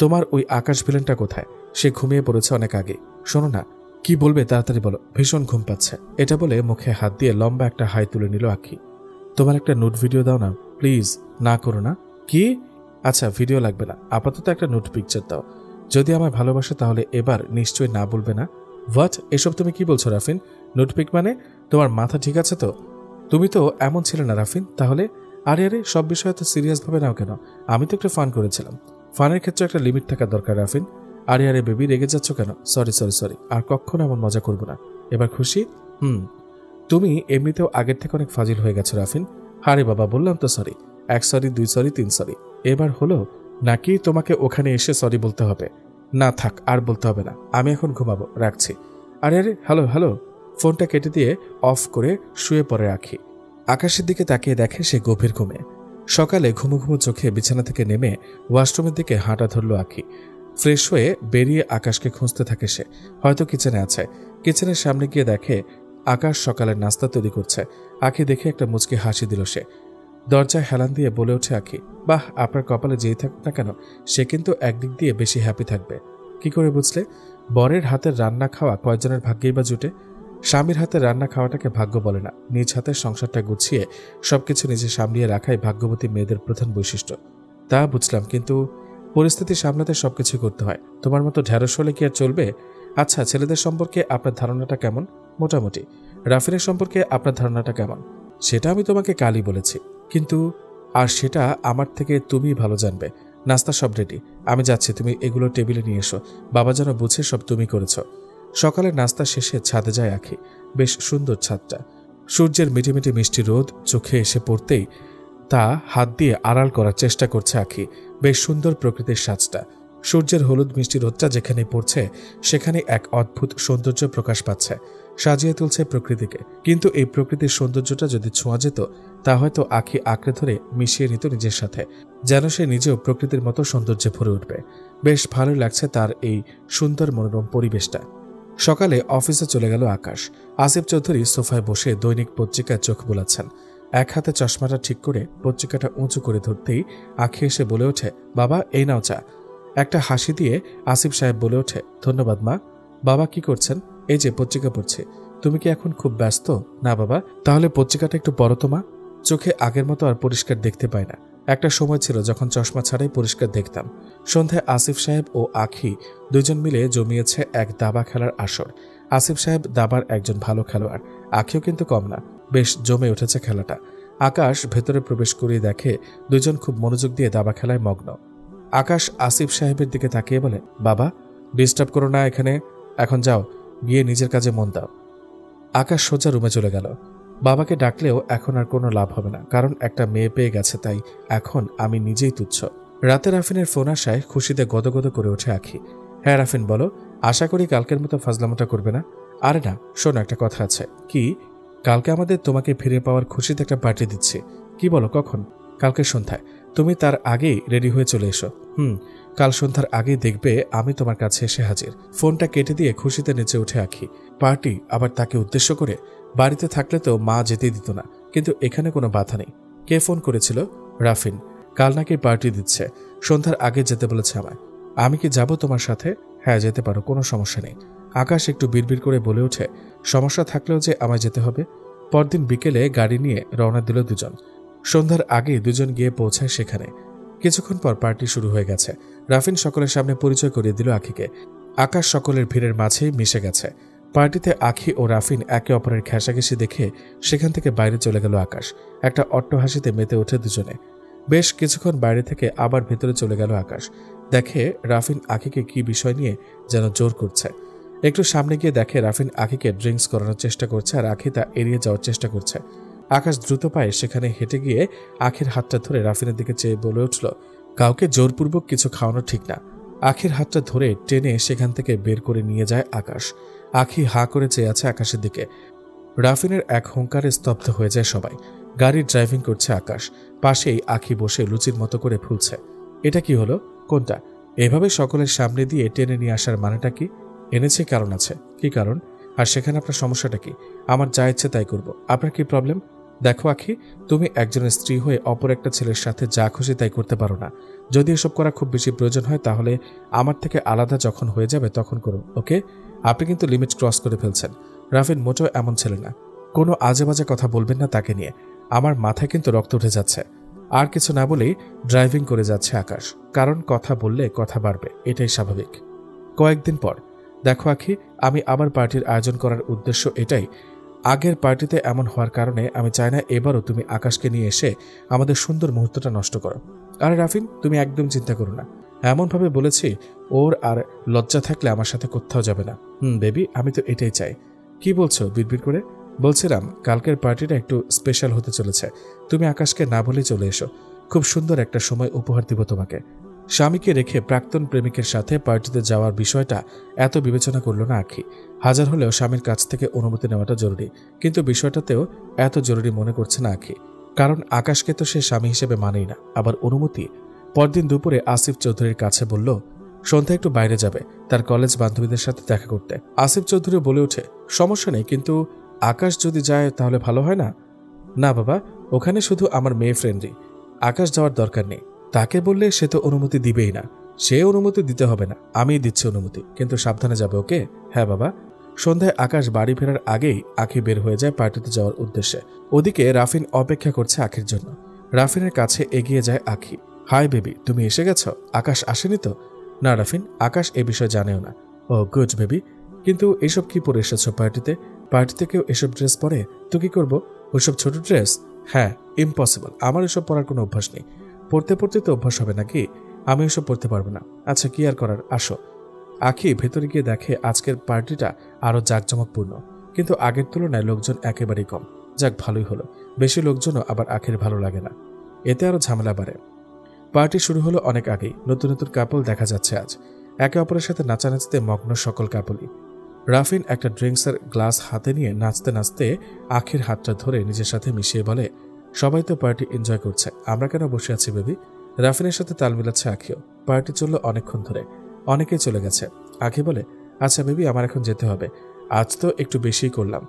তোমার ওই আকাশ ভিলেনটা কোথায়? সে ঘুমিয়ে পড়েছে অনেক আগে। শোনো না, কি বলবে তাড়াতাড়ি বলো, ভীষণ ঘুম পাচ্ছে। এটা বলে মুখে হাত দিয়ে লম্বা একটা হাই তুলে নিল আখি। তোমার একটা নোট ভিডিও দাও না প্লিজ। না করো না। কি? আচ্ছা, ভিডিও লাগবে না, আপাতত একটা নোট পিকচার দাও। যদি আমায় ভালোবাসো তাহলে এবার নিশ্চয়ই না বলবে না। হোয়াট, এসব তুমি কি বলছো রাফিন? নোট পিক মানে? তোমার মাথা ঠিক আছে তো? তুমি তো এমন ছিলে না রাফিন, তাহলে? আরে আরে, সব বিষয়ে তো সিরিয়াস ভাবে নাও কেন? আমি তো একটু ফান করেছিলাম। ফানের ক্ষেত্রে একটা লিমিট থাকা দরকার রাফিন। আরে আরে বেবি, রেগে যাচ্ছ কেন? সরি সরি সরি, আর কখনো এমন মজা করবো না। এবার খুশি? তুমি এমনিতেও আগের থেকে অনেক ফাজিল হয়ে গেছো রাফিন। আরে বাবা, বললাম তো সরি। 1 sorry, 2 sorry, 3 sorry. এবার হলো নাকি তোমাকে ওখানে এসে সরি বলতে হবে? না থাক, আর বলতে হবে না, আমি এখন ঘুমাবো, রাখছি। আরে আরে, হ্যালো হ্যালো। ফোনটা কেটে দিয়ে অফ করে শুয়ে পড়ে রাখি। আকাশের দিকে তাকিয়ে দেখে সে গভীর ঘুমে। সকালে ঘুমো ঘুমো চোখে বিছানা থেকে নেমে ওয়াশরুমের দিকে হাঁটা ধরল আখি। ফ্রেশ হয়ে বেরিয়ে আকাশকে খুঁজতে থাকে সে। হয়তো কিচেনে আছে। কিচেনের সামনে গিয়ে দেখে আকাশ সকালের নাস্তা তৈরি করছে। আখি দেখে একটা মুচকি হাসি দিল সে। দরজায় হেলান দিয়ে বলে ওঠে আখি, বাহ, আপনার কপালে যেই থাকুক না কেন সে কিন্তু একদিক দিয়ে বেশি হ্যাপি থাকবে। কি করে বুঝলে? বরের হাতের রান্না খাওয়া কয়জনের ভাগ্যেই বা জুটে? স্বামীর হাতের রান্না খাওয়াটাকে ভাগ্য বলে না, নিজ হাতের সংসারটা গুছিয়ে সবকিছু নিজে সামলিয়ে রাখাই ভাগ্যবতী মেয়েদের প্রধান বৈশিষ্ট্য। তা বুঝলাম, কিন্তু পরিস্থিতি সামলাতে সবকিছু করতে হয়। তোমার মতো ঢ্যাঁড়স হলে কি আর চলবে? আচ্ছা, ছেলেদের সম্পর্কে আপনার ধারণাটা কেমন? মোটামুটি। রাফিনের সম্পর্কে আপনার ধারণাটা কেমন? সেটা আমি তোমাকে কালই বলেছি, কিন্তু আর সেটা আমার থেকে তুমিই ভালো জানবে। নাস্তা সব রেডি, আমি যাচ্ছি, তুমি এগুলো টেবিলে নিয়ে এসো। বাবা যেন বুঝে সব তুমি করেছ। সকালের নাস্তা শেষে ছাদে যায় আখি। বেশ সুন্দর ছাদটা। সূর্যের মিটিমিটি মিষ্টি রোদ চোখে এসে পড়তেই তা হাত দিয়ে আড়াল করার চেষ্টা করছে আখি। বেশ সুন্দর প্রকৃতির সাজটা। সূর্যের হলুদ মিষ্টি রোদটা যেখানে পড়ছে সেখানে এক অদ্ভুত সৌন্দর্য প্রকাশ পাচ্ছে, সাজিয়ে তুলছে প্রকৃতিকে। কিন্তু এই প্রকৃতির সৌন্দর্যটা যদি ছোঁয়া যেত তা হয়তো আখি আঁকড়ে ধরে মিশিয়ে নিত নিজের সাথে, যেন সে নিজেও প্রকৃতির মতো সৌন্দর্যে ভরে উঠবে। বেশ ভালো লাগছে তার এই সুন্দর মনোরম পরিবেশটা। সকালে অফিসে চলে গেল আকাশ। আসিফ চৌধুরী সোফায় বসে দৈনিক পত্রিকায় চোখ বোলাচ্ছেন। এক হাতে চশমাটা ঠিক করে পত্রিকাটা উঁচু করে ধরতেই আখি এসে বলে ওঠে, বাবা এই নাও চা। একটা হাসি দিয়ে আসিফ সাহেব বলে ওঠে, ধন্যবাদ মা। বাবা কি করছেন? এই যে পত্রিকা পড়ছি। তুমি কি এখন খুব ব্যস্ত? না বাবা। তাহলে পত্রিকাটা একটু পড়ো তো মা। চোখে আগের মতো আর পরিষ্কার দেখতে পাই না। একটা সময় ছিল যখন চশমা ছাড়াই পরিষ্কার দেখতাম। সন্ধ্যায় আসিফ সাহেব ও আখি দুজন মিলে জমিয়েছে এক দাবা খেলার আসর। আসিফ সাহেব দাবার একজন ভালো খেলোয়াড়, আখিও কিন্তু কম না। বেশ জমে উঠেছে খেলাটা। আকাশ ভেতরে প্রবেশ করিয়ে দেখে দুজন খুব মনোযোগ দিয়ে দাবা খেলায় মগ্ন। আকাশ আসিফ সাহেবের দিকে তাকিয়ে বলে, বাবা ডিস্টার্ব করো না এখানে, এখন যাও, গিয়ে নিজের কাজে মন দাও। আকাশ সোজা রুমে চলে গেল। বাবাকে ডাকলেও এখন আর কোনো লাভ হবে না, কারণ একটা মেয়ে পেয়ে গেছে, তাই এখন আমি নিজেই তুচ্ছ। রাতে রাফিনের ফোন আসায় খুশিতে গদগদ করে ওঠে আখি। হ্যাঁ রাফিন বলো, আশা করি কালকের মতো ফাজলামোটা করবে না। আরে না, শোনো একটা কথা আছে। কি? কালকে আমাদের তোমাকে ফিরে পাওয়ার খুশিতে একটা পার্টি দিচ্ছি। কি বলো, কখন? কালকে সন্ধ্যায়। তুমি তার আগেই রেডি হয়ে চলে এসো। কাল সন্ধ্যার আগেই দেখবে আমি তোমার কাছে এসে হাজির। ফোনটা কেটে দিয়ে খুশিতে নেচে উঠে আখি। পার্টি আবার তাকে উদ্দেশ্য করে? বাড়িতে থাকলে তো মা যেতে দিত না, কিন্তু এখানে কোনো বাধা নেই। কে ফোন করেছিল? রাফিন, কাল নাকি পার্টি দিচ্ছে, সন্ধ্যার আগে যেতে বলেছে আমায়। আমি কি যাব তোমার সাথে? হ্যাঁ যেতে পারো, কোনো সমস্যা নেই। আকাশ একটু বিড়বিড় করে বলে ওঠে, সমস্যা থাকলেও যে আমায় যেতে হবে। পরদিন বিকেলে গাড়ি নিয়ে রওনা দিল দুজন। সন্ধ্যার আগে দুজন গিয়ে পৌঁছায় সেখানে। কিছুক্ষণ পর পার্টি শুরু হয়ে গেছে। রাফিন সকলের সামনে পরিচয় করিয়ে দিল আখিকে। আকাশ সকলের ভিড়ের মাঝেই মিশে গেছে। পার্টিতে আখি ও রাফিন একে অপরের ঘেঁষাঘেঁষি দেখে সেখান থেকে বাইরে চলে গেল আকাশ। একটা অট্টহাসিতে মেতে ওঠে দুজনে। বেশ কিছুক্ষণ বাইরে থেকে আবার ভেতরে চলে গেল আকাশ। দেখে রাফিন আখিকে কি বিষয় নিয়ে যেন জোর করছে। একটু সামনে গিয়ে দেখে রাফিন আখিকে ড্রিঙ্কস করানোর চেষ্টা করছে আর আখি তা এড়িয়ে যাওয়ার চেষ্টা করছে। আকাশ দ্রুত পায়ে সেখানে হেঁটে গিয়ে আখির হাতটা ধরে রাফিনের দিকে চেয়ে বলে উঠল, কাউকে জোরপূর্বক কিছু খাওয়ানো ঠিক না। আখির হাতটা ধরে টেনে সেখান থেকে বের করে নিয়ে যায় আকাশ। আখি হাঁ করে চেয়ে আছে আকাশের দিকে। রাফিনের এক হুঙ্কারে স্তব্ধ হয়ে যায় সবাই। গাড়ি ড্রাইভিং করছে আকাশ। পাশেই আখি বসে লুচির মতো করে ফুলছে। এটা কি হলো? কোনটা? এভাবে সকলের সামনে দিয়ে টেনে নিয়ে আসার মানেটা কি? এনেছে কারণ আছে। কি কারণ? আর সেখানে আপনার সমস্যাটা কি? আমার যা ইচ্ছে তাই করব, আপনার কি প্রবলেম? দেখো আখি, তুমি একজনের স্ত্রী হয়ে অপর একটা ছেলের সাথে যা খুশি তাই করতে পারো না। যদি এসব করা খুব বেশি প্রয়োজন হয় তাহলে আমার থেকে আলাদা যখন হয়ে যাবে তখন করুন, ওকে? আপনি কিন্তু লিমিট ক্রস করে ফেলছেন। রাফিন মোটেও এমন ছেলে না। কোনো আজে বাজে কথা বলবেন না তাকে নিয়ে। আমার মাথায় কিন্তু রক্ত উঠে যাচ্ছে। আর কিছু না বলেই ড্রাইভিং করে যাচ্ছে আকাশ। কারণ কথা বললে কথা বাড়বে, এটাই স্বাভাবিক। কয়েকদিন পর, দেখো আখি, আমি আবার পার্টির আয়োজন করার উদ্দেশ্য এটাই। আগের পার্টিতে এমন হওয়ার কারণে আমি চাই না এবারও তুমি আকাশকে নিয়ে এসে আমাদের সুন্দর মুহূর্তটা নষ্ট করো। আরে রাফিন, তুমি একদম চিন্তা করো না। এমনভাবে বলেছি ওর আর লজ্জা থাকলে আমার সাথে কোথাও যাবে না। বেবি, আমি তো এটাই চাই। কি বলছো বিড়বিড় করে? বলছিলাম কালকের পার্টিটা একটু স্পেশাল হতে চলেছে। তুমি আকাশকে না বলেই চলে এসো। খুব সুন্দর একটা সময় উপহার দিব তোমাকে। স্বামীকে রেখে প্রাক্তন প্রেমিকের সাথে পার্টিতে যাওয়ার বিষয়টা এত বিবেচনা করল না আখি। হাজার হলেও স্বামীর কাছ থেকে অনুমতি নেওয়াটা জরুরি, কিন্তু বিষয়টাতেও এত জরুরি মনে করছে না আখি। কারণ আকাশকে তো সে স্বামী হিসেবে মানেই না, আবার অনুমতি। পরদিন দুপুরে আসিফ চৌধুরীর কাছে বলল সন্ধ্যা একটু বাইরে যাবে তার কলেজ বান্ধবীদের সাথে দেখা করতে। আসিফ চৌধুরী বলে ওঠে, সমস্যা নেই, কিন্তু আকাশ যদি যায় তাহলে ভালো হয় না? না বাবা, ওখানে শুধু আমার মেয়ে ফ্রেন্ডই। আকাশ যাওয়ার দরকার নেই। তাকে বললে সে তো অনুমতি দিবেই না। সে অনুমতি দিতে হবে না, আমিই দিচ্ছি অনুমতি, কিন্তু সাবধানে যাবে, ওকে? হ্যাঁ বাবা। সন্ধ্যায় আকাশ বাড়ি ফেরার আগেই আখি বের হয়ে যায় পার্টিতে যাওয়ার উদ্দেশ্যে। ওদিকে রাফিন অপেক্ষা করছে আখির জন্য। রাফিনের কাছে এগিয়ে যায় আখি। হাই বেবি, তুমি এসে গেছো? আকাশ আসেনি তো? না রাফিন, আকাশ এ বিষয়ে জানেও না। ও গুড বেবি, কিন্তু এসব কি পরে এসেছো পার্টিতে? পার্টিতে কেউ এসব ড্রেস পরে? তো কি করবো? ওইসব ছোট ড্রেস? হ্যাঁ, ইম্পসিবল, আমার এসব পরার কোনো অভ্যাস নেই। পড়তে পড়তে তো অভ্যাস হবে নাকি? আমি এসব পড়তে পারবো না। আচ্ছা, কি আর করার, আসো। আখি ভেতরে গিয়ে দেখে আজকের পার্টিটা আরো জাঁকজমকপূর্ণ, কিন্তু আগের তুলনায় লোকজন একেবারেই কম। যাক, ভালোই হলো। বেশি লোকজনও আবার আখির ভালো লাগে না, এতে আরো ঝামেলা বাড়ে। পার্টি শুরু হলো অনেক আগেই। নতুন নতুন কাপল দেখা যাচ্ছে আজ। একে অপরের সাথে নাচানাচিতে মগ্ন সকল কাপলই। রাফিন একটা ড্রিঙ্কসের গ্লাস হাতে নিয়ে নাচতে নাচতে আখির হাতটা ধরে নিজের সাথে মিশিয়ে বলে, সবাই তো পার্টি এনজয় করছে, আমরা কেন বসে আছি বেবি? রাফিনের সাথে তাল মিলাচ্ছে আখিও। পার্টি চলল অনেকক্ষণ ধরে, অনেকেই চলে গেছে। আখি বলে, আচ্ছা বেবি, আমার এখন যেতে হবে। আজ তো একটু বেশিই করলাম।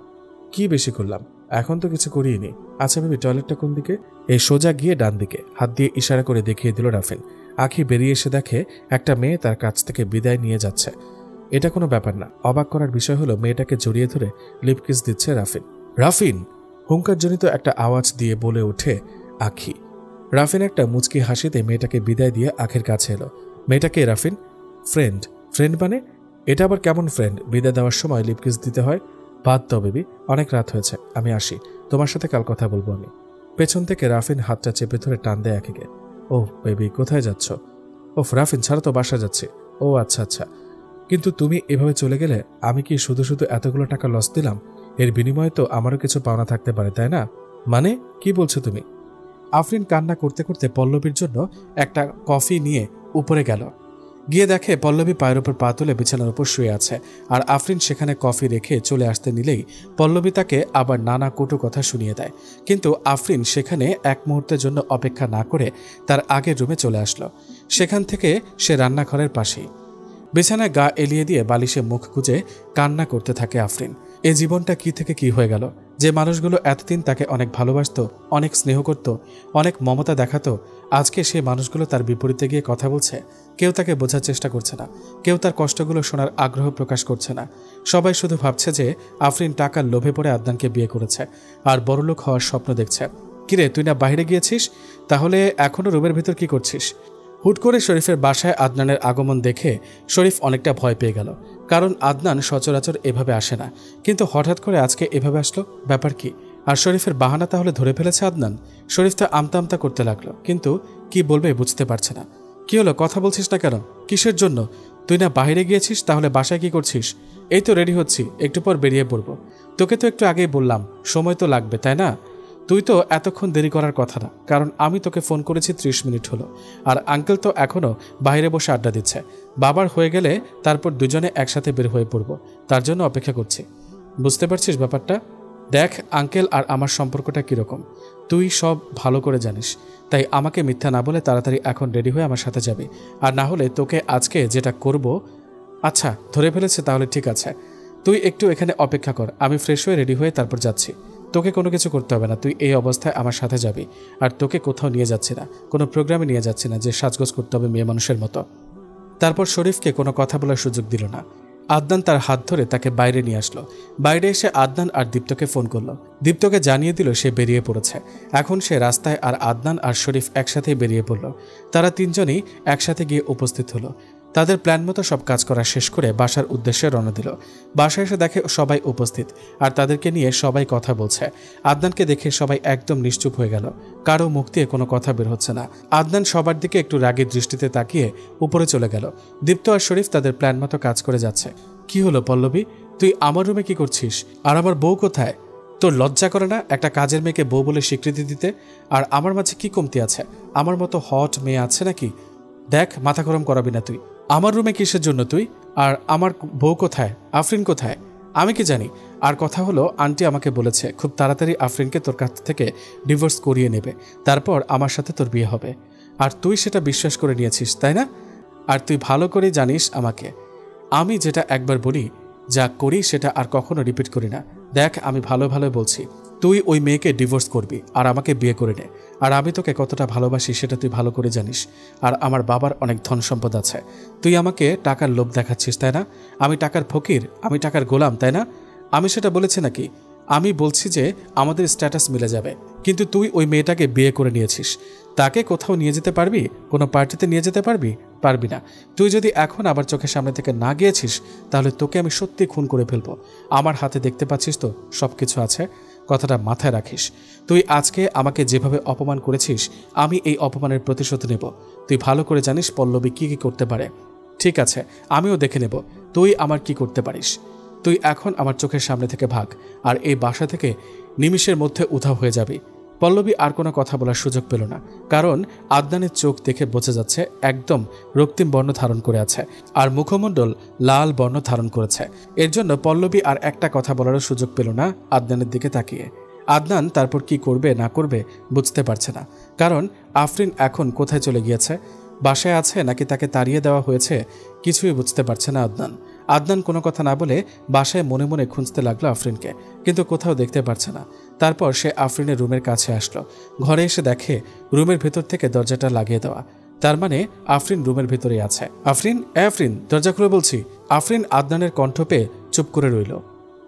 কি বেশি করলাম? এখন তো কিছু করিনি। আচ্ছা বেবি, টয়লেটটা কোন দিকে? এই সোজা গিয়ে ডান দিকে। হাত দিয়ে ইশারা করে দেখিয়ে দিল রাফিন। আখি বেরিয়ে এসে দেখে একটা মেয়ে তার কাছ থেকে বিদায় নিয়ে যাচ্ছে। এটা কোনো ব্যাপার না। অবাক করার বিষয় হলো মেয়েটাকে জড়িয়ে ধরে লিপকিস দিচ্ছে রাফিন। রাফিন! হুঙ্কারজনিত একটা আওয়াজ দিয়ে বলে ওঠে আখি। রাফিন একটা মুচকি হাসিতে মেয়েটাকে বিদায় দিয়ে আখির কাছে এলো। মেয়েটাকে রাফিন? ফ্রেন্ড। ফ্রেন্ড মানে? এটা আবার কেমন ফ্রেন্ড? বিদায় দেওয়ার সময় লিপকিস দিতে হয়? বাদ দাও বেবি, অনেক রাত হয়েছে, আমি আসি। তোমার সাথে কাল কথা বলবো আমি। পেছন থেকে রাফিন হাতটা চেপে ধরে টান দেয় আখিকে। ও বেবি, কোথায় যাচ্ছ? ও রাফিন, ছাড়া তো বাসা যাচ্ছে। ও আচ্ছা আচ্ছা, কিন্তু তুমি এভাবে চলে গেলে আমি কি শুধু শুধু এতগুলো টাকা লস দিলাম? এর বিনিময়ে তো আমারও কিছু পাওনা থাকতে পারে, তাই না? মানে কি বলছো তুমি? আফরিন কান্না করতে করতে পল্লবীর জন্য একটা কফি নিয়ে উপরে গেল। গিয়ে দেখে পল্লবী পায়ের উপর পা তুলে বিছানার উপর শুয়ে আছে, আর আফরিন সেখানে কফি রেখে চলে আসতে নিলেই পল্লবী তাকে আবার নানা কটু কথা শুনিয়ে দেয়। কিন্তু আফরিন সেখানে এক মুহূর্তের জন্য অপেক্ষা না করে তার আগের রুমে চলে আসলো। সেখান থেকে সে রান্নাঘরের পাশেই বিছানায় গা এলিয়ে দিয়ে বালিশে মুখ গুজে কান্না করতে থাকে আফরিন। এ জীবনটা কি থেকে কি হয়ে গেল? যে মানুষগুলো এতদিন তাকে অনেক ভালোবাসতো, অনেক স্নেহ করত, অনেক মমতা দেখাতো, আজকে সেই মানুষগুলো তার বিপরীতে গিয়ে কথা বলছে। কেউ তাকে বোঝার চেষ্টা করছে না, কেউ তার কষ্টগুলো শোনার আগ্রহ প্রকাশ করছে না। সবাই শুধু ভাবছে যে আফরিন টাকার লোভে পড়ে আদনানকে বিয়ে করেছে আর বড়লোক হওয়ার স্বপ্ন দেখছে। কিরে, তুই না বাইরে গিয়েছিস? তাহলে এখনো রুমের ভিতর কি করছিস? হুট করে শরীফের বাসায় আদনানের আগমন দেখে শরীফ অনেকটা ভয় পেয়ে গেল, কারণ আদনান সচরাচর এভাবে আসে না, কিন্তু হঠাৎ করে আজকে এভাবে আসলো, ব্যাপার কি? আর শরীফের বাহানা তাহলে ধরে ফেলেছে আদনান। শরীফ তো আমতা আমতা করতে লাগলো, কিন্তু কি বলবে বুঝতে পারছে না। কি হলো, কথা বলছিস না কেন? কিসের জন্য? তুই না বাইরে গিয়েছিস, তাহলে বাসায় কি করছিস? এই তো রেডি হচ্ছি, একটু পর বেরিয়ে পড়বো। তোকে তো একটু আগেই বললাম, সময় তো লাগবে, তাই না? তুই তো এতক্ষণ দেরি করার কথা না, কারণ আমি তোকে ফোন করেছি 30 মিনিট হলো, আর আঙ্কেল তো এখনও বাইরে বসে আড্ডা দিচ্ছে। বাবার হয়ে গেলে তারপর দুজনে একসাথে বের হয়ে পড়ব, তার জন্য অপেক্ষা করছি। বুঝতে পারছিস ব্যাপারটা? দেখ, আঙ্কেল আর আমার সম্পর্কটা কীরকম তুই সব ভালো করে জানিস, তাই আমাকে মিথ্যা না বলে তাড়াতাড়ি এখন রেডি হয়ে আমার সাথে যাবি, আর না হলে তোকে আজকে যেটা করব। আচ্ছা, ধরে ফেলেছে, তাহলে ঠিক আছে, তুই একটু এখানে অপেক্ষা কর, আমি ফ্রেশ হয়ে রেডি হয়ে তারপর যাচ্ছি। তোকে কোনো কিছু করতে হবে না, তুই এই অবস্থায় আমার সাথে যাবি। আর তোকে কোথাও নিয়ে যাচ্ছি না, কোনো প্রোগ্রামে নিয়ে যাচ্ছি না যে সাজগোজ করতে হবে মেয়ে মানুষের মতো। তারপর শরীফকে কোনো কথা বলার সুযোগ দিল না। আদনান তার হাত ধরে তাকে বাইরে নিয়ে আসলো। বাইরে এসে আদনান আর দীপ্তকে ফোন করলো। দীপ্তকে জানিয়ে দিল সে বেরিয়ে পড়েছে। এখন সে রাস্তায়, আর আদনান আর শরীফ একসাথেই বেরিয়ে পড়ল। তারা তিনজনই একসাথে গিয়ে উপস্থিত হলো। তাদের প্ল্যান মতো সব কাজ করা শেষ করে বাসার উদ্দেশ্যে রওনা দিল। বাসায় এসে দেখে সবাই উপস্থিত, আর তাদেরকে নিয়ে সবাই কথা বলছে। আদনানকে দেখে সবাই একদম নিশ্চুপ হয়ে গেল, কারো মুখ দিয়ে কোনো কথা বের হচ্ছে না। আদনান সবার দিকে একটু রাগের দৃষ্টিতে তাকিয়ে উপরে চলে গেল। দীপ্ত আর শরীফ তাদের প্ল্যান মতো কাজ করে যাচ্ছে। কি হলো পল্লবী, তুই আমার রুমে কি করছিস? আর আমার বউ কোথায়? তোর লজ্জা করে না একটা কাজের মেয়েকে বউ বলে স্বীকৃতি দিতে? আর আমার মাঝে কি কমতি আছে? আমার মতো হট মেয়ে আছে নাকি? দেখ, মাথা গরম করাবি না তুই। আমার রুমে কিসের জন্য তুই? আর আমার বউ কোথায়? আফরিন কোথায়? আমি কি জানি? আর কথা হলো, আন্টি আমাকে বলেছে খুব তাড়াতাড়ি আফরিনকে তোর কাছ থেকে ডিভোর্স করিয়ে নেবে, তারপর আমার সাথে তোর বিয়ে হবে। আর তুই সেটা বিশ্বাস করে নিয়েছিস, তাই না? আর তুই ভালো করে জানিস আমাকে, আমি যেটা একবার বলি, যা করি সেটা আর কখনো রিপিট করি না। দেখ, আমি ভালো ভালো বলছি, তুই ওই মেয়েকে ডিভোর্স করবি আর আমাকে বিয়ে করে নে। আর আমি তোকে কতটা ভালোবাসি সেটা তুই ভালো করে জানিস। আর আমার বাবার অনেক ধন সম্পদ আছে। তুই আমাকে টাকার লোভ দেখাচ্ছিস, তাই না? আমি টাকার ফকির, আমি টাকার গোলাম, তাই না? আমি সেটা বলেছি নাকি? আমি বলছি যে আমাদের স্ট্যাটাস মিলে যাবে, কিন্তু তুই ওই মেয়েটাকে বিয়ে করে নিয়েছিস। তাকে কোথাও নিয়ে যেতে পারবি? কোনো পার্টিতে নিয়ে যেতে পারবি? পারবি না। তুই যদি এখন আবার চোখের সামনে থেকে না গিয়েছিস, তাহলে তোকে আমি সত্যি খুন করে ফেলবো। আমার হাতে দেখতে পাচ্ছিস তো সব কিছু আছে, কথাটা মাথায় রাখিস। তুই আজকে আমাকে যেভাবে অপমান করেছিস, আমি এই অপমানের প্রতিশোধ নেব। তুই ভালো করে জানিস পল্লবী কি কি করতে পারে। ঠিক আছে, আমিও দেখে নেব তুই আমার কি করতে পারিস। তুই এখন আমার চোখের সামনে থেকে ভাগ, আর এই বাসা থেকে নিমিষের মধ্যে উধাও হয়ে যাবি। পল্লবী আর কোনো কথা বলার সুযোগ পেল না, কারণ আদনানের চোখ দেখে বোঝা যাচ্ছে একদম রক্তিম বর্ণ ধারণ করে আছে, আর মুখমণ্ডল লাল বর্ণ ধারণ করেছে। এর জন্য পল্লবী আর একটা কথা বলারও সুযোগ পেল না আদনানের দিকে তাকিয়ে। আদনান তারপর কি করবে না করবে বুঝতে পারছে না, কারণ আফরিন এখন কোথায় চলে গিয়েছে, বাসায় আছে নাকি তাকে তাড়িয়ে দেওয়া হয়েছে, কিছুই বুঝতে পারছে না আদনান। আদনান কোনো কথা না বলে বাসায় মনে মনে খুঁজতে লাগলো আফরিনকে, কিন্তু কোথাও দেখতে পারছে না। তারপর সে আফরিনের রুমের কাছে আসলো। ঘরে এসে দেখে রুমের ভেতর থেকে দরজাটা লাগিয়ে দেওয়া, তার মানে আফরিন রুমের ভেতরেই আছে। আফরিন, আফরিন, দরজা খুলে বলছি। আফরিন আদনানের কণ্ঠ পেয়ে চুপ করে রইল,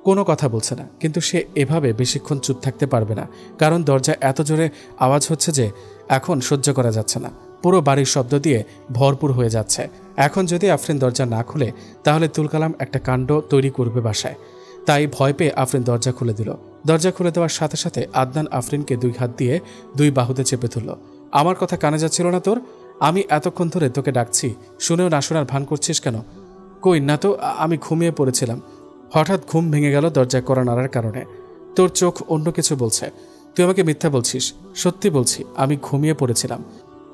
কোনো কথা বলছে না। কিন্তু সে এভাবে বেশিক্ষণ চুপ থাকতে পারবে না, কারণ দরজা এত জোরে আওয়াজ হচ্ছে যে এখন সহ্য করা যাচ্ছে না। পুরো বাড়ির শব্দ দিয়ে ভরপুর হয়ে যাচ্ছে। এখন যদি আফরিন দরজা না খুলে, তাহলে তুলকালাম একটা কাণ্ড তৈরি করবে বাসায়। তাই ভয় পেয়ে আফরিন দরজা খুলে দিল। দরজা খুলে দেওয়ার সাথে সাথে আদনান আফরিনকে 2 হাত দিয়ে 2 বাহুতে চেপে ধরল। আমার কথা কানে যাচ্ছিল না তোর? আমি এতক্ষণ ধরে তোকে ডাকছি, শুনেও না শোনার ভান করছিস কেন? কই না তো, আমি ঘুমিয়ে পড়েছিলাম। হঠাৎ ঘুম ভেঙে গেল দরজায় কড়া নাড়ার কারণে। তোর চোখ অন্য কিছু বলছে। তুই আমাকে মিথ্যা বলছিস। সত্যি বলছি, আমি ঘুমিয়ে পড়েছিলাম।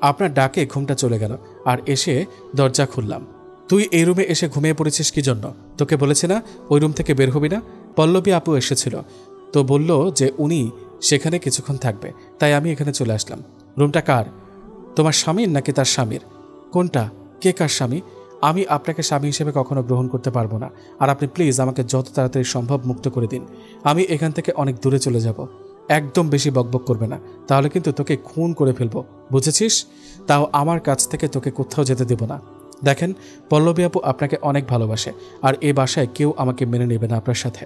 আপনার ডাকে ঘুমটা চলে গেল, আর এসে দরজা খুললাম। তুই এই রুমে এসে ঘুমিয়ে পড়েছিস কি জন্য? তোকে বলেছি না ওই রুম থেকে বের হবি না? পল্লবী আপু এসেছিল, তো বলল যে উনি সেখানে কিছুক্ষণ থাকবে, তাই আমি এখানে চলে আসলাম। রুমটা কার? তোমার স্বামীর নাকি তার স্বামীর? কোনটা? কে কার স্বামী? আমি আপনাকে স্বামী হিসেবে কখনো গ্রহণ করতে পারবো না। আর আপনি প্লিজ আমাকে যত তাড়াতাড়ি সম্ভব মুক্ত করে দিন। আমি এখান থেকে অনেক দূরে চলে যাব। একদম বেশি বকবক করবে না, তাহলে কিন্তু তোকে খুন করে ফেলবো, বুঝেছিস? তাও আমার কাছ থেকে তোকে কোথাও যেতে দেব না। দেখেন, পল্লবী আপু আপনাকে অনেক ভালোবাসে, আর এই বাসায় কেউ আমাকে মেনে নেবে না আপনার সাথে।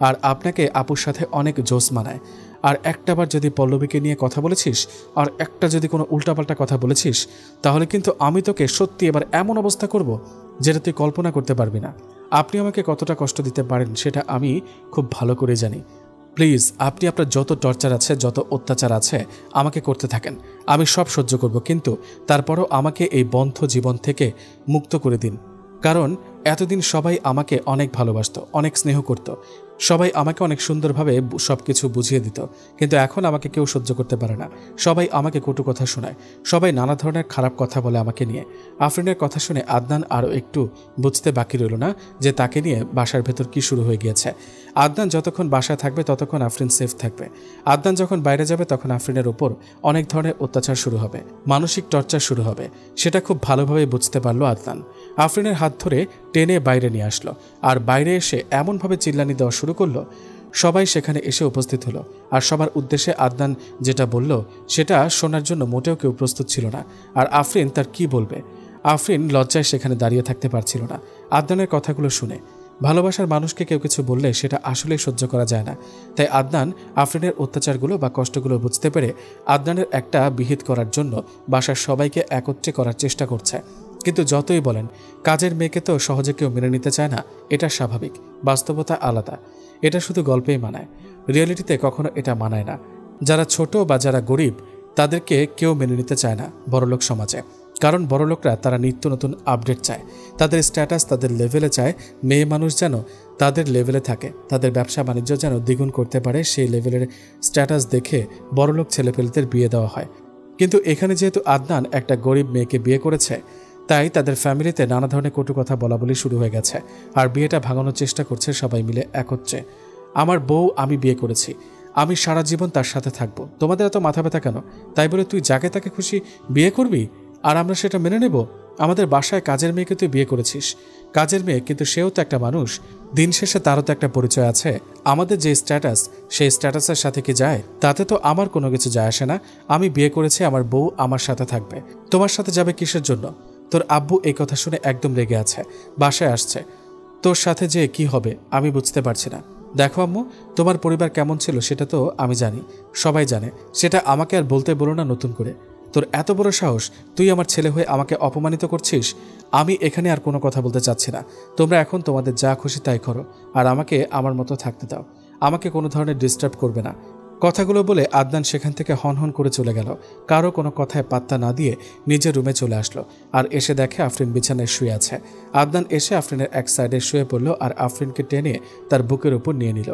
আর আপনাকে আপুর সাথে অনেক জোশ মানায়। আর একটাবার যদি পল্লবীকে নিয়ে কথা বলেছিস, আর একটা যদি কোনো উল্টাপাল্টা কথা বলেছিস, তাহলে কিন্তু আমি তোকে সত্যি এবার এমন অবস্থা করব যেটা তুই কল্পনা করতে পারবি না। আপনি আমাকে কতটা কষ্ট দিতে পারেন সেটা আমি খুব ভালো করে জানি। প্লিজ আপনি আপনার যত টর্চার আছে, যত অত্যাচার আছে আমাকে করতে থাকেন, আমি সব সহ্য করব, কিন্তু তারপরও আমাকে এই বন্ধ জীবন থেকে মুক্ত করে দিন। কারণ এতদিন সবাই আমাকে অনেক ভালোবাসত, অনেক স্নেহ করত, সবাই আমাকে অনেক সুন্দরভাবে সব কিছু বুঝিয়ে দিত, কিন্তু এখন আমাকে কেউ সহ্য করতে পারে না। সবাই আমাকে কটু কথা শোনায়, সবাই নানা ধরনের খারাপ কথা বলে আমাকে নিয়ে। আফরিনের কথা শুনে আদনান আরও একটু বুঝতে বাকি রইল না যে তাকে নিয়ে বাসার ভেতর কি শুরু হয়ে গিয়েছে। আদনান যতক্ষণ বাসায় থাকবে ততক্ষণ আফরিন সেফ থাকবে। আদনান যখন বাইরে যাবে তখন আফরিনের ওপর অনেক ধরনের অত্যাচার শুরু হবে, মানসিক টর্চার শুরু হবে। সেটা খুব ভালোভাবে বুঝতে পারলো আদনান। আফরিনের হাত ধরে টেনে বাইরে নিয়ে আসলো, আর বাইরে এসে এমনভাবে চিল্লানি দেওয়া শুরু করলো, সবাই সেখানে এসে উপস্থিত হলো। আর সবার উদ্দেশ্যে আদনান যেটা বলল সেটা শোনার জন্য মোটেও কেউ প্রস্তুত ছিল না। আর আফরিন তার কি বলবে? আফরিন লজ্জায় সেখানে দাঁড়িয়ে থাকতে পারছিল না আদনানের কথাগুলো শুনে। ভালোবাসার মানুষকে কেউ কিছু বললে সেটা আসলেই সহ্য করা যায় না। তাই আদনান আফরিনের অত্যাচারগুলো বা কষ্টগুলো বুঝতে পেরে আদনানের একটা বিহিত করার জন্য বাসার সবাইকে একত্রে করার চেষ্টা করছে। কিন্তু যতই বলেন, কাজের মেয়েকে তো সহজে কেউ মেনে নিতে চায় না, এটা স্বাভাবিক। বাস্তবতা আলাদা, এটা শুধু গল্পেই মানায়, রিয়েলিটিতে কখনো এটা মানায় না। যারা ছোট বা যারা গরিব তাদেরকে কেউ মেনে নিতে চায় না বড়লোক সমাজে। কারণ বড়লোকরা তারা নিত্য নতুন আপডেট চায়, তাদের স্ট্যাটাস তাদের লেভেলে চায়। মেয়ে মানুষ যেন তাদের লেভেলে থাকে, তাদের ব্যবসা বাণিজ্য যেন দ্বিগুণ করতে পারে, সেই লেভেলের স্ট্যাটাস দেখে বড়লোক ছেলেপেলেদের বিয়ে দেওয়া হয়। কিন্তু এখানে যেহেতু আদনান একটা গরিব মেয়েকে বিয়ে করেছে, তাই তাদের ফ্যামিলিতে নানা ধরনের কটু কথা বলা বলি শুরু হয়ে গেছে। আর বিয়েটা ভাঙানোর চেষ্টা করছে সবাই মিলে একত্রে। আমার বউ আমি বিয়ে করেছি, আমি সারা জীবন তার সাথে থাকবো, তোমাদের এত মাথা ব্যথা কেন? তাই বলে তুই যাকে তাকে খুশি বিয়ে করবি আর আমরা সেটা মেনে নেব? আমাদের বাসায় কাজের মেয়েকে তুই বিয়ে করেছিস, কাজের মেয়ে, কিন্তু সেও তো একটা মানুষ। দিন শেষে তারও তো একটা পরিচয় আছে। আমাদের যে স্ট্যাটাস, সেই স্ট্যাটাসের সাথে কি যায়? তাতে তো আমার কোনো কিছু যায় আসে না। আমি বিয়ে করেছি, আমার বউ আমার সাথে থাকবে, তোমার সাথে যাবে কিসের জন্য? তোর আব্বু এই কথা শুনে একদম রেগে আছে, বাসায় আসছে। তোর সাথে যে কি হবে আমি বুঝতে পারছি না। দেখো আম্মু, তোমার পরিবার কেমন ছিল সেটা তো আমি জানি, সবাই জানে, সেটা আমাকে আর বলতে বলো না নতুন করে। তোর এত বড় সাহস, তুই আমার ছেলে হয়ে আমাকে অপমানিত করছিস। আমি এখানে আর কোনো কথা বলতে চাচ্ছি না। তোমরা এখন তোমাদের যা খুশি তাই করো, আর আমাকে আমার মতো থাকতে দাও। আমাকে কোনো ধরনের ডিস্টার্ব করবে না। কথাগুলো বলে আদনান সেখান থেকে হনহন করে চলে গেল। কারো কোনো কথায় পাত্তা না দিয়ে নিজের রুমে চলে আসলো, আর এসে দেখে আফরিন বিছানায় শুয়ে আছে। আদনান এসে আফরিনের এক সাইডে শুয়ে পড়ল, আর আফরিনকে টেনে তার বুকের উপর নিয়ে নিল।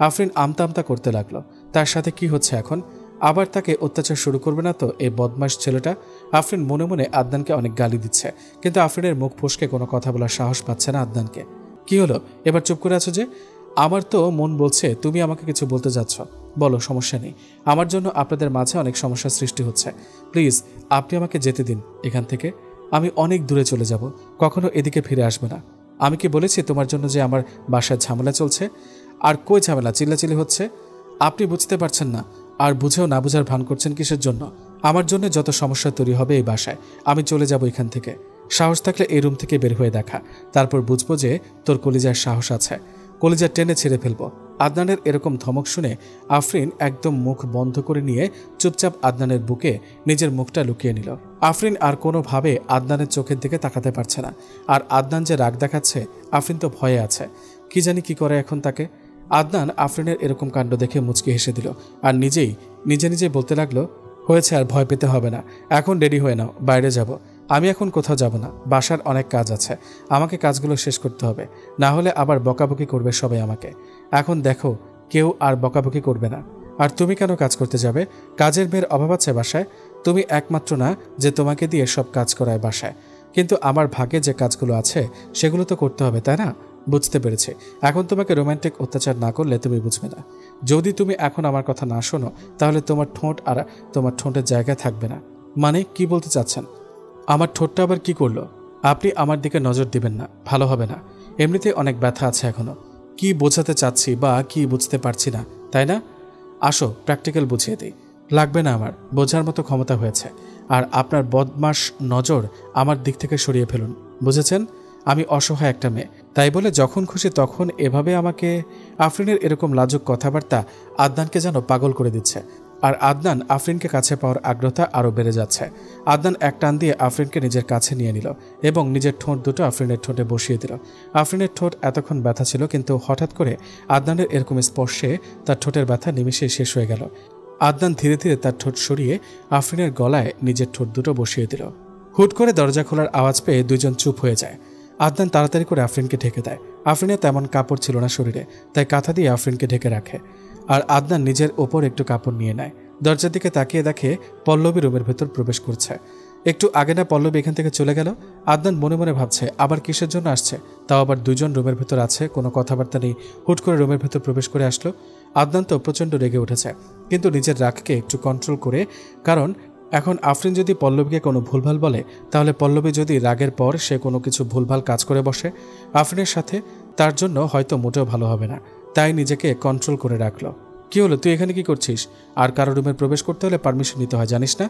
আফরিন আমতা আমতা করতে লাগলো, তার সাথে কি হচ্ছে এখন? আবার তাকে অত্যাচার শুরু করবে না তো এই বদমাশ ছেলেটা? আফরিন মনে মনে আদনানকে অনেক গালি দিচ্ছে, কিন্তু আফরিনের মুখ ফসকে কোনো কথা বলার সাহস পাচ্ছে না আদনানকে। কি হলো, এবার চুপ করে আছো যে? আমার তো মন বলছে তুমি আমাকে কিছু বলতে যাচ্ছ, বলো, সমস্যা নেই। আমার জন্য আপনাদের মাঝে অনেক সমস্যার সৃষ্টি হচ্ছে, প্লিজ আপনি আমাকে যেতে দিন এখান থেকে। আমি অনেক দূরে চলে যাব, কখনো এদিকে ফিরে আসবে না। আমি কি বলেছি তোমার জন্য যে আমার বাসায় ঝামেলা চলছে? আর কই ঝামেলা, চিল্লাচিল্লি হচ্ছে। আপনি বুঝতে পারছেন না, আর বুঝেও না বুঝার ভান করছেন কিসের জন্য? আমার জন্য যত সমস্যা তৈরি হবে এই বাসায়, আমি চলে যাব এখান থেকে। সাহস থাকলে এই রুম থেকে বের হয়ে দেখা, তারপর বুঝবো যে তোর কলিজার সাহস আছে। কলিজা টেনে ছেড়ে ফেলবো। আদনানের এরকম ধমক শুনে আফরিন একদম মুখ বন্ধ করে নিয়ে চুপচাপ আদনানের বুকে নিজের মুখটা লুকিয়ে নিল। আফরিন আর কোনোভাবে আদনানের চোখের দিকে তাকাতে পারছে না। আর আদনান যে রাগ দেখাচ্ছে, আফরিন তো ভয়ে আছে, কি জানি কি করে এখন তাকে। আদনান আফরিনের এরকম কাণ্ড দেখে মুচকি হেসে দিল, আর নিজে নিজে বলতে লাগলো, হয়েছে, আর ভয় পেতে হবে না, এখন রেডি হয়ে নাও, বাইরে যাব। আমি এখন কোথাও যাব না, বাসার অনেক কাজ আছে, আমাকে কাজগুলো শেষ করতে হবে, না হলে আবার বকাবকি করবে সবাই আমাকে। এখন দেখো, কেউ আর বকাবকি করবে না। আর তুমি কেন কাজ করতে যাবে? কাজের মেয়ের অভাব আছে বাসায়? তুমি একমাত্র না যে তোমাকে দিয়ে সব কাজ করায় বাসায়, কিন্তু আমার ভাগ্যে যে কাজগুলো আছে সেগুলো তো করতে হবে, তাই না? বুঝতে পেরেছি। এখন তোমাকে রোমান্টিক অত্যাচার না করলে তুমি বুঝবে না। যদি তুমি এখন আমার কথা না শোনো, তাহলে তোমার ঠোঁট আর তোমার ঠোঁটের জায়গায় থাকবে না। মানে কি বলতে চাচ্ছেন? আমার ঠোঁটটা আবার কি করলো? আপনি আমার দিকে নজর দিবেন না, ভালো হবে না। এমনিতে অনেক ব্যথা আছে এখনো। কি বোঝাতে চাচ্ছি বা কি বুঝতে পারছি না, তাই না? আসো প্র্যাকটিক্যাল বুঝিয়ে দিই। লাগবে না, আমার বোঝার মতো ক্ষমতা হয়েছে। আর আপনার বদমাস নজর আমার দিক থেকে সরিয়ে ফেলুন, বুঝেছেন? আমি অসহায় একটা মেয়ে, তাই বলে যখন খুশি তখন এভাবে আমাকে। আফরিনের এরকম লাজুক কথাবার্তা আদনানকে যেন পাগল করে দিচ্ছে। আর আদনান আফরিনকে কাছে পাওয়ার আগ্রহতা আরও বেড়ে যাচ্ছে। আদনান এক টান দিয়ে আফরিনকে নিজের কাছে নিয়ে নিল এবং নিজের ঠোঁট দুটো আফরিনের ঠোঁটে বসিয়ে দিল। আফরিনের ঠোঁট এতক্ষণ ব্যথা ছিল, কিন্তু হঠাৎ করে আদনানের এরকম স্পর্শে তার ঠোঁটের ব্যথা নিমিষেই শেষ হয়ে গেল। আদনান ধীরে ধীরে তার ঠোঁট সরিয়ে আফরিনের গলায় নিজের ঠোঁট দুটো বসিয়ে দিল। হুট করে দরজা খোলার আওয়াজ পেয়ে দুজন চুপ হয়ে যায়। আদনান তাড়াতাড়ি করে আফরিনকে ঢেকে দেয়। আফরিনের তেমন কাপড় ছিল না শরীরে, তাই কাঁথা দিয়ে আফরিনকে ঢেকে রাখে। আর আদনান নিজের ওপর একটু কাপড় নিয়ে নেয়। দরজার দিকে তাকিয়ে দেখে পল্লবী রুমের ভেতর প্রবেশ করছে। একটু আগে না পল্লবী এখান থেকে চলে গেল? আদনান মনে মনে ভাবছে আবার কিসের জন্য আসছে, তাও আবার দুজন রুমের ভেতর আছে, কোনো কথাবার্তা নেই, হুট করে রুমের ভেতর প্রবেশ করে আসলো। আদনান তো প্রচণ্ড রেগে উঠেছে, কিন্তু নিজের রাগকে একটু কন্ট্রোল করে, কারণ এখন আফরিন যদি পল্লবীকে কোনো ভুলভাল বলে, তাহলে পল্লবী যদি রাগের পর সে কোনো কিছু ভুলভাল কাজ করে বসে আফরিনের সাথে, তার জন্য হয়তো মোটেও ভালো হবে না। তাই নিজেকে কন্ট্রোল করে রাখলো। কি হলো, তুই এখানে কি করছিস? আর কারো রুমে প্রবেশ করতে হলে পারমিশন নিতে হয়, জানিস না?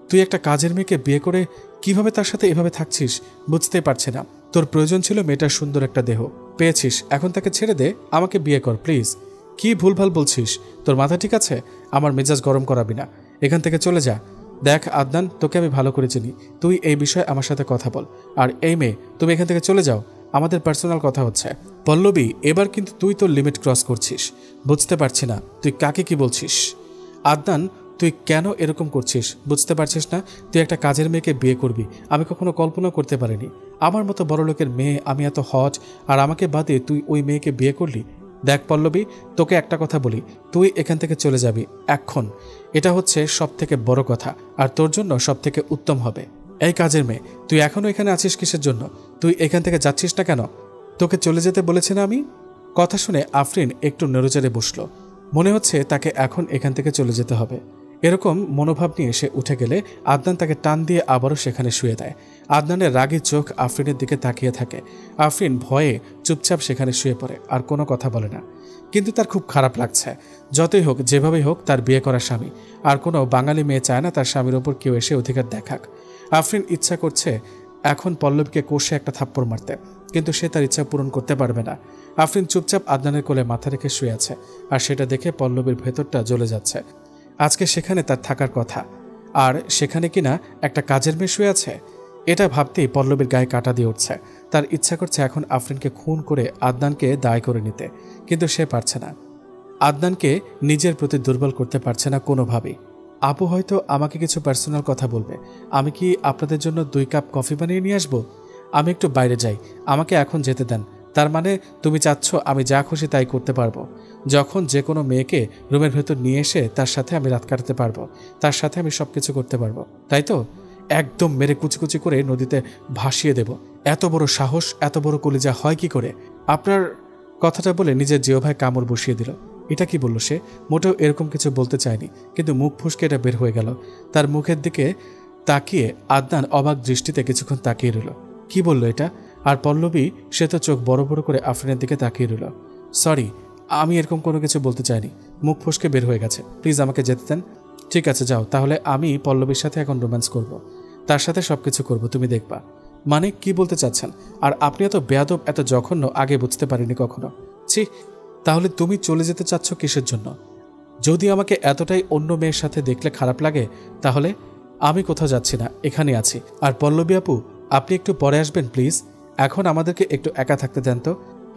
তুই একটা কাজের মেয়েকে বিয়ে করে কিভাবে তার সাথে এভাবে থাকছিস বুঝতে পারছি না। তোর প্রয়োজন ছিল মেয়েটার সুন্দর একটা দেহ, পেয়েছিস, এখন তাকে ছেড়ে দে, আমাকে বিয়ে কর প্লিজ। কি ভুলভাল বলছিস? তোর মাথা ঠিক আছে? আমার মেজাজ গরম করাবি না, এখান থেকে চলে যা। দেখ আদনান, তোকে আমি ভালো করে চিনি, তুই এই বিষয়ে আমার সাথে কথা বল। আর এই মেয়ে, তুমি এখান থেকে চলে যাও, আমাদের পার্সোনাল কথা হচ্ছে। পল্লবী, এবার কিন্তু তুই তোর লিমিট ক্রস করছিস, বুঝতে পারছি না তুই কাকে কি বলছিস। আদনান, তুই কেন এরকম করছিস বুঝতে পারছিস না? তুই একটা কাজের মেয়েকে বিয়ে করবি, আমি কখনো কল্পনা করতে পারিনি। আমার মতো বড় লোকের মেয়ে, আমি এত হট, আর আমাকে বাদে তুই ওই মেয়েকে বিয়ে করলি। দেখ পল্লবী, তোকে একটা কথা বলি, তুই এখান থেকে চলে যাবি এখন। এটা হচ্ছে সব থেকে বড় কথা, আর তোর জন্য সব থেকে উত্তম হবে। এই কাজের মেয়ে, তুই এখনো এখানে আছিস কিসের জন্য? তুই এখান থেকে যাচ্ছিস না কেন? তোকে চলে যেতে বলেছে না আমি? কথা শুনে আফরিন একটু নড়েচড়ে বসল। মনে হচ্ছে তাকে এখন এখান থেকে চলে যেতে হবে। এরকম মনোভাব নিয়ে সে উঠে গেলে আদনান তাকে টান দিয়ে আবারও সেখানে শুয়ে দেয়। আদনানের রাগী চোখ আফরিনের দিকে তাকিয়ে থাকে। আফরিন ভয়ে চুপচাপ সেখানে শুয়ে পড়ে, আর কোনো কথা বলে না। কিন্তু তার খুব খারাপ লাগছে। যতই হোক, যেভাবেই হোক, তার বিয়ে করা স্বামী, আর কোনো বাঙালি মেয়ে চায় না তার স্বামীর ওপর কেউ এসে অধিকার দেখাক। আফরিন ইচ্ছা করছে এখন পল্লবীকে কষে একটা থাপ্পড় মারতে, কিন্তু সে তার ইচ্ছা পূরণ করতে পারবে না। আফরিন চুপচাপ আদনানের কোলে মাথা রেখে শুয়ে আছে, আর সেটা দেখে পল্লবীর ভেতরটা জ্বলে যাচ্ছে। আজকে সেখানে তার থাকার কথা, আর সেখানে কিনা একটা কাজের মেয়ে শুয়ে আছে। এটা ভাবতেই পল্লবীর গায়ে কাঁটা দিয়ে উঠছে। তার ইচ্ছা করছে এখন আফরিনকে খুন করে আদনানকে দায় করে নিতে, কিন্তু সে পারছে না। আদনানকে নিজের প্রতি দুর্বল করতে পারছে না কোনোভাবেই। আপু হয়তো আমাকে কিছু পার্সোনাল কথা বলবে, আমি কি আপনাদের জন্য 2 কাপ কফি বানিয়ে নিয়ে আসবো? আমি একটু বাইরে যাই, আমাকে এখন যেতে দেন। তার মানে তুমি চাচ্ছ আমি যা খুশি তাই করতে পারবো? যখন যে কোনো মেয়েকে রুমের ভেতর নিয়ে এসে তার সাথে আমি রাত কাটাতে পারবো, তার সাথে আমি সব কিছু করতে পারবো, তাই তো? একদম মেরে কুচি কুচি করে নদীতে ভাসিয়ে দেব। এত বড় সাহস, এত বড় কলিজা হয় কি করে আপনার? কথাটা বলে নিজের জিহ্বায় কামড় বসিয়ে দিল। এটা কি বলল সে? মোটেও এরকম কিছু বলতে চায়নি, কিন্তু মুখ ফুসকে এটা বের হয়ে গেল। তার মুখের দিকে তাকিয়ে আদনান অবাক দৃষ্টিতে কিছুক্ষণ তাকিয়ে রইল। কি বলল এটা? আর পল্লবী, সে তো চোখ বড় বড় করে আফরিনের দিকে তাকিয়ে রইল। সরি, আমি এরকম কোনো কিছু বলতে চাইনি, মুখ ফসকে বের হয়ে গেছে, প্লিজ আমাকে যেতে দেন। ঠিক আছে যাও, তাহলে আমি পল্লবীর সাথে এখন রোম্যান্স করব, তার সাথে সবকিছু করব, তুমি দেখবা। মানে কি বলতে চাচ্ছেন? আর আপনি এত বেয়াদব, এত জঘন্য আগে বুঝতে পারিনি কখনো। ছি, তাহলে তুমি চলে যেতে চাচ্ছ কিসের জন্য? যদি আমাকে এতটাই অন্য মেয়ের সাথে দেখলে খারাপ লাগে, তাহলে আমি কোথাও যাচ্ছি না, এখানে আছি। আর পল্লবী আপু, আপনি একটু পরে আসবেন প্লিজ, এখন আমাদেরকে একটু একা থাকতে দেন তো।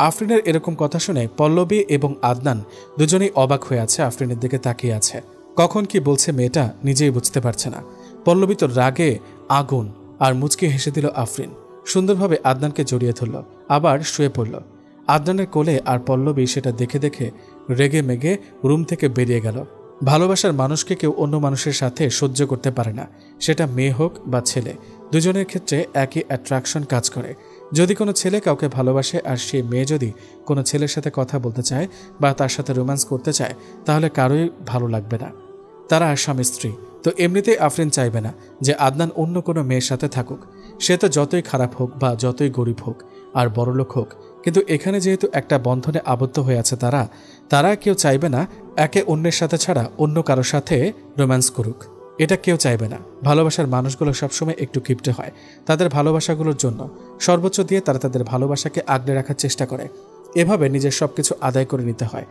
আফরিনের এরকম কথা শুনে পল্লবী এবং আদনান দুজনেই অবাক হয়ে আছে, আফরিনের দিকে তাকিয়ে আছে। কখন কি বলছে মেয়েটা নিজেই বুঝতে পারছে না। পল্লবী তো রাগে আগুন, আর মুচকি হেসে দিল আফরিন। সুন্দরভাবে আদনানকে জড়িয়ে ধরল, আবার শুয়ে পড়ল আদনানের কোলে। আর পল্লবী সেটা দেখে দেখে রেগে মেগে রুম থেকে বেরিয়ে গেল। ভালোবাসার মানুষকে কেউ অন্য মানুষের সাথে সহ্য করতে পারে না, সেটা মেয়ে হোক বা ছেলে, দুজনের ক্ষেত্রে একই অ্যাট্রাকশন কাজ করে। যদি কোনো ছেলে কাউকে ভালোবাসে আর সেই মেয়ে যদি কোনো ছেলের সাথে কথা বলতে চায় বা তার সাথে রোম্যান্স করতে চায়, তাহলে কারোই ভালো লাগবে না। তারা স্বামী স্ত্রী, তো এমনিতেই আফরিন চাইবে না যে আদনান অন্য কোনো মেয়ের সাথে থাকুক। সে তো যতই খারাপ হোক বা যতই গরিব হোক আর বড়লোক হোক, কিন্তু এখানে যেহেতু একটা বন্ধনে আবদ্ধ হয়ে আছে তারা কেউ চাইবে না একে অন্যের সাথে ছাড়া অন্য কারোর সাথে রোম্যান্স করুক। এটা কেউ চাইবে না। ভালোবাসার মানুষগুলো সবসময় একটু কিপটে হয়। তাদের ভালোবাসাগুলোর জন্য সর্বোচ্চ দিয়ে তারা তাদের ভালোবাসাকে আগলে রাখার চেষ্টা করে। এভাবে নিজের সবকিছু আদায় করে নিতে হয়।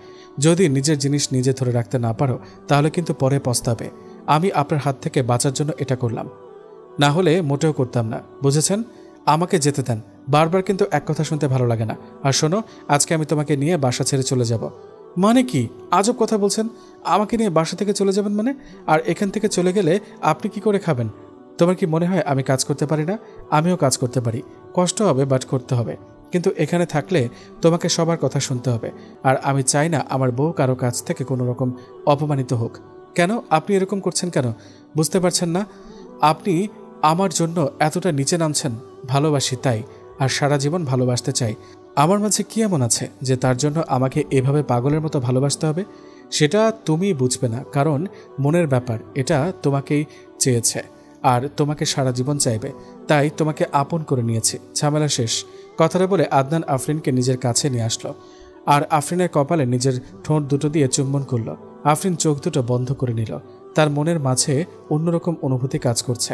যদি নিজের জিনিস নিজে ধরে রাখতে না পারো তাহলে কিন্তু পরে পস্তাবে। আমি আপনার হাত থেকে বাঁচার জন্য এটা করলাম, না হলে মোটেও করতাম না, বুঝেছেন? আমাকে যেতে দেন। বারবার কিন্তু এক কথা শুনতে ভালো লাগে না। আর শোনো, আজকে আমি তোমাকে নিয়ে বাসা ছেড়ে চলে যাব। মানে কি আজব কথা বলছেন? আমাকে নিয়ে বাসা থেকে চলে যাবেন মানে? আর এখান থেকে চলে গেলে আপনি কি করে খাবেন? তোমার কি মনে হয় আমি কাজ করতে পারি না? আমিও কাজ করতে পারি। কষ্ট হবে, বাট করতে হবে। কিন্তু এখানে থাকলে তোমাকে সবার কথা শুনতে হবে। আর আমি চাই না আমার বউ কারো কাছ থেকে কোনো রকম অপমানিত হোক। কেন আপনি এরকম করছেন কেন? বুঝতে পারছেন না? আপনি আমার জন্য এতটা নিচে নামছেন। ভালোবাসি তাই, আর সারা জীবন ভালোবাসতে চাই। আমার মাঝে কি এমন আছে যে তার জন্য আমাকে এভাবে পাগলের মতো ভালোবাসতে হবে? সেটা তুমি বুঝবে না, কারণ মনের ব্যাপার। এটা তোমাকেই চেয়েছে আর তোমাকে সারা জীবন চাইবে, তাই তোমাকে আপন করে নিয়েছি। ঝামেলা শেষ। কথাটা বলে আদনান আফরিনকে নিজের কাছে নিয়ে আসলো আর আফরিনের কপালে নিজের ঠোঁট দুটো দিয়ে চুম্বন করল। আফরিন চোখ দুটো বন্ধ করে নিল। তার মনের মাঝে অন্যরকম অনুভূতি কাজ করছে।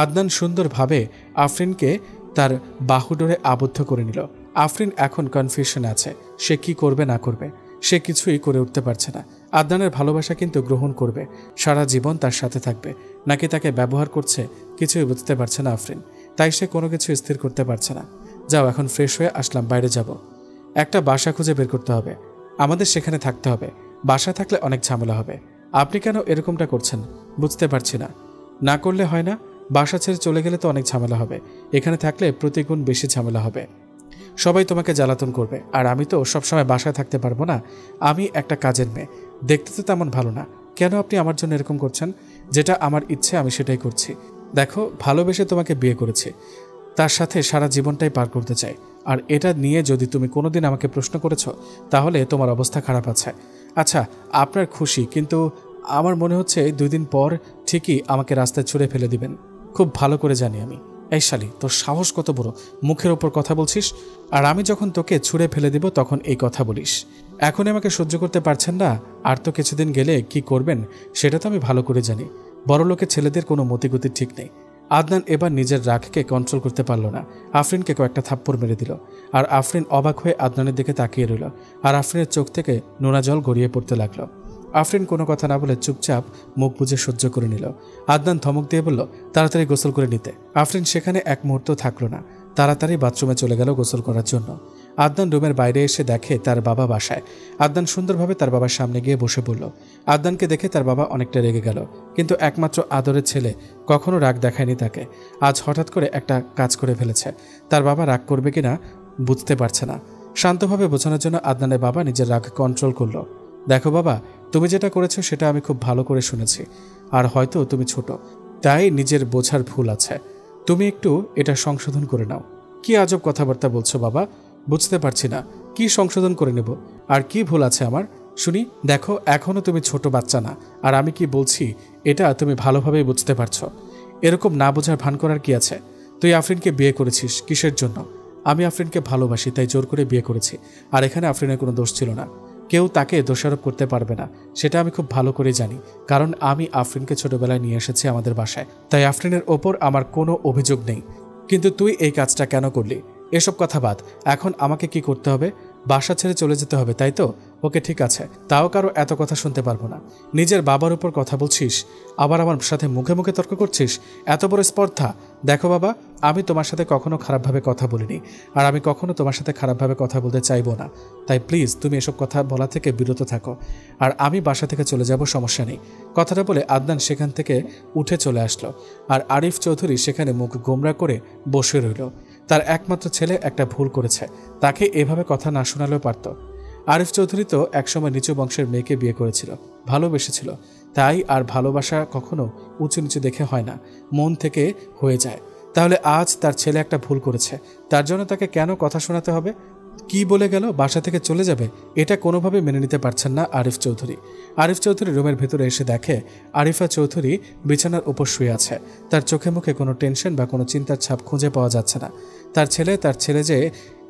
আদনান সুন্দরভাবে আফরিনকে তার বাহুডোরে আবদ্ধ করে নিল। আফরিন এখন কনফিউশনে আছে, সে কি করবে না করবে। সে কিছুই করে উঠতে পারছে না। আদনানের ভালোবাসা কিন্তু গ্রহণ করবে, সারা জীবন তার সাথে থাকবে, নাকি তাকে ব্যবহার করছে কিছুই বুঝতে পারছে না আফরিন। তাই সে কোনো কিছু স্থির করতে পারছে না। যাও, এখন ফ্রেশ হয়ে আসলাম, বাইরে যাব। একটা বাসা খুঁজে বের করতে হবে, আমাদের সেখানে থাকতে হবে। বাসা থাকলে অনেক ঝামেলা হবে। আপনি কেন এরকমটা করছেন বুঝতে পারছি না। না করলে হয় না? বাসা ছেড়ে চলে গেলে তো অনেক ঝামেলা হবে। এখানে থাকলে প্রতিগুণ বেশি ঝামেলা হবে। সবাই তোমাকে জ্বালাতন করবে, আর আমি তো সবসময় বাসায় থাকতে পারবো না। আমি একটা কাজের মেয়ে, দেখতে তো তেমন ভালো না। কেন আপনি আমার জন্য এরকম করছেন? যেটা আমার ইচ্ছে আমি সেটাই করছি। দেখো, ভালোবেসে তোমাকে বিয়ে করেছি, তার সাথে সারা জীবনটাই পার করতে চাই। আর এটা নিয়ে যদি তুমি কোনোদিন আমাকে প্রশ্ন করেছো তাহলে তোমার অবস্থা খারাপ আছে। আচ্ছা, আপনার খুশি, কিন্তু আমার মনে হচ্ছে 2 দিন পর ঠিকই আমাকে রাস্তায় ছুঁড়ে ফেলে দিবেন। খুব ভালো করে জানি আমি। এই শালি, তোর সাহস কত বড়, মুখের ওপর কথা বলছিস? আর আমি যখন তোকে ছুঁড়ে ফেলে দিব তখন এই কথা বলিস। এখন আমাকে সহ্য করতে পারছেন না, আর তো কিছুদিন গেলে কি করবেন সেটা তো আমি ভালো করে জানি। বড়লোকের ছেলেদের কোনো মতিগতি ঠিক নেই। আদনান এবার নিজের রাগকে কন্ট্রোল করতে পারল না। আফরিনকে কয়েকটা থাপ্পড় মেরে দিল। আর আফরিন অবাক হয়ে আদনানের দিকে তাকিয়ে রইল। আর আফরিনের চোখ থেকে নোনা জল গড়িয়ে পড়তে লাগলো। আফরিন কোনো কথা না বলে চুপচাপ মুখ বুজে সহ্য করে নিল। আদনান ধমক দিয়ে বলল, তাড়াতাড়ি গোসল করে নিতে। আফরিন সেখানে এক মুহূর্ত থাকলো না, তাড়াতাড়ি বাথরুমে চলে গেল গোসল করার জন্য। আদনান রুমের বাইরে এসে দেখে তার বাবা বাসায়। আদনান সুন্দরভাবে তার বাবার সামনে গিয়ে বসে পড়ল। আদনানকে দেখে তার বাবা অনেকটা রেগে গেল, কিন্তু একমাত্র আদরের ছেলে কখনো রাগ দেখায়নি তাকে। আজ হঠাৎ করে একটা কাজ করে ফেলেছে। তার বাবা রাগ করবে কিনা বুঝতে পারছে না। শান্তভাবে বোঝানোর জন্য আদনানের বাবা নিজের রাগ কন্ট্রোল করলো। দেখো বাবা, তুমি যেটা করেছো সেটা আমি খুব ভালো করে শুনেছি, আর হয়তো তুমি ছোট, তাই নিজের বোঝার ভুল আছে। তুমি একটু এটা সংশোধন করে নাও। কি আজব কথাবার্তা বলছো বাবা, বুঝতে পারছি না। কি সংশোধন করে নেব? আর কি ভুল আছে আমার শুনি? দেখো, এখনো তুমি ছোট বাচ্চা না, আর আমি কি বলছি এটা তুমি ভালোভাবেই বুঝতে পারছো। এরকম না বোঝার ভান করার কি আছে? তুই আফরিনকে বিয়ে করেছিস কিসের জন্য? আমি আফরিনকে ভালোবাসি তাই জোর করে বিয়ে করেছি। আর এখানে আফরিনের কোনো দোষ ছিল না। কেউ তাকে দোষারোপ করতে পারবে না, সেটা আমি খুব ভালো করে জানি। কারণ আমি আফরিনকে ছোটবেলায় নিয়ে এসেছি আমাদের বাসায়, তাই আফরিনের ওপর আমার কোনো অভিযোগ নেই। কিন্তু তুই এই কাজটা কেন করলি? এসব কথা বাদ। এখন আমাকে কি করতে হবে? বাসা ছেড়ে চলে যেতে হবে, তাই তো? ওকে, ঠিক আছে, তাও কারো এত কথা শুনতে পারবো না। নিজের বাবার উপর কথা বলছিস, আবার আমার সাথে মুখে মুখে তর্ক করছিস, এত বড় স্পর্ধা! দেখো বাবা, আমি তোমার সাথে কখনো খারাপভাবে কথা বলিনি, আর আমি কখনো তোমার সাথে খারাপভাবে কথা বলতে চাইবো না। তাই প্লিজ তুমি এসব কথা বলা থেকে বিরত থাকো। আর আমি বাসা থেকে চলে যাব, সমস্যা নেই। কথাটা বলে আদনান সেখান থেকে উঠে চলে আসলো। আর আরিফ চৌধুরী সেখানে মুখ গোমরা করে বসে রইল। তার একমাত্র ছেলে একটা ভুল করেছে, তাকে এভাবে কথা না শোনালেও পারত। আরিফ চৌধুরী তো একসময় নিচু বংশের মেয়েকে বিয়ে করেছিল, ভালোবেসেছিল। তাই আর ভালোবাসা কখনো উঁচু নিচু দেখে হয় না, মন থেকে হয়ে যায়। তাহলে আজ তার ছেলে একটা ভুল করেছে, তার জন্য তাকে কেন কথা শোনাতে হবে? কি বলে গেল বাসা থেকে চলে যাবে? এটা কোনোভাবে মেনে নিতে পারছেন না আরিফ চৌধুরী। আরিফ চৌধুরী রুমের ভেতরে এসে দেখে আরিফা চৌধুরী বিছানার উপর শুয়ে আছে। তার চোখে মুখে কোনো টেনশন বা কোনো চিন্তার ছাপ খুঁজে পাওয়া যাচ্ছে না। তার ছেলে যে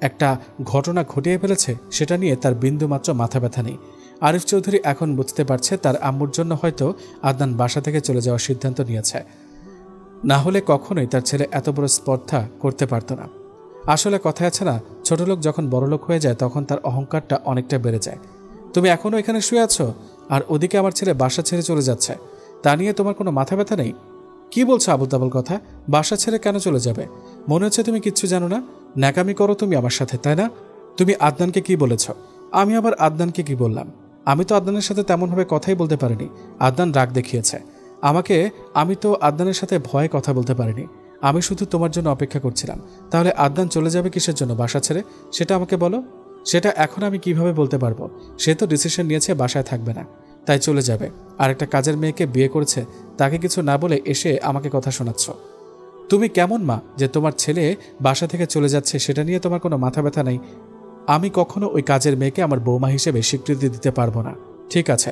একটা ঘটনা ঘটিয়ে ফেলেছে সেটা নিয়ে তার বিন্দুমাত্র মাথা ব্যথা নেই। আরিফ চৌধুরী এখন বুঝতে পারছে তার আম্মুর জন্য হয়তো আদনান বাসা থেকে চলে যাওয়ার সিদ্ধান্ত নিয়েছে, না হলে কখনোই তার ছেলে এত বড় স্পর্ধা করতে পারত না। আসলে কথায় আছে না, ছোট লোক যখন বড় লোক হয়ে যায় তখন তার অহংকারটা অনেকটা বেড়ে যায়। তুমি এখনও এখানে শুয়ে আছো আর ওদিকে আমার ছেলে বাসা ছেড়ে চলে যাচ্ছে, তা নিয়ে তোমার কোনো মাথা ব্যথা নেই? কি বলছো আবল তাবল কথা? বাসা ছেড়ে কেন চলে যাবে? মনে হচ্ছে তুমি কিচ্ছু জানো না। ন্যাকামি করো তুমি আমার সাথে, তাই না? তুমি আদনানকে কি বলেছ? আমি আবার আদনানকে কি বললাম? আমি তো আদনানের সাথে তেমনভাবে কথাই বলতে পারিনি। আদনান রাগ দেখিয়েছে আমাকে। আমি তো আদনানের সাথে ভয়ে কথা বলতে পারিনি। আমি শুধু তোমার জন্য অপেক্ষা করছিলাম। তাহলে আদনান চলে যাবে কিসের জন্য বাসা ছেড়ে, সেটা আমাকে বলো। সেটা এখন আমি কিভাবে বলতে পারবো? সে তো ডিসিশন নিয়েছে বাসায় থাকবে না, তাই চলে যাবে। আর একটা কাজের মেয়েকে বিয়ে করেছে, তাকে কিছু না বলে এসে আমাকে কথা শোনাচ্ছ। তুমি কেমন মা যে তোমার ছেলে বাসা থেকে চলে যাচ্ছে সেটা নিয়ে তোমার কোনো মাথা ব্যথা নেই? আমি কখনো ওই কাজের মেয়েকে আমার বৌমা হিসেবে স্বীকৃতি দিতে পারবো না। ঠিক আছে,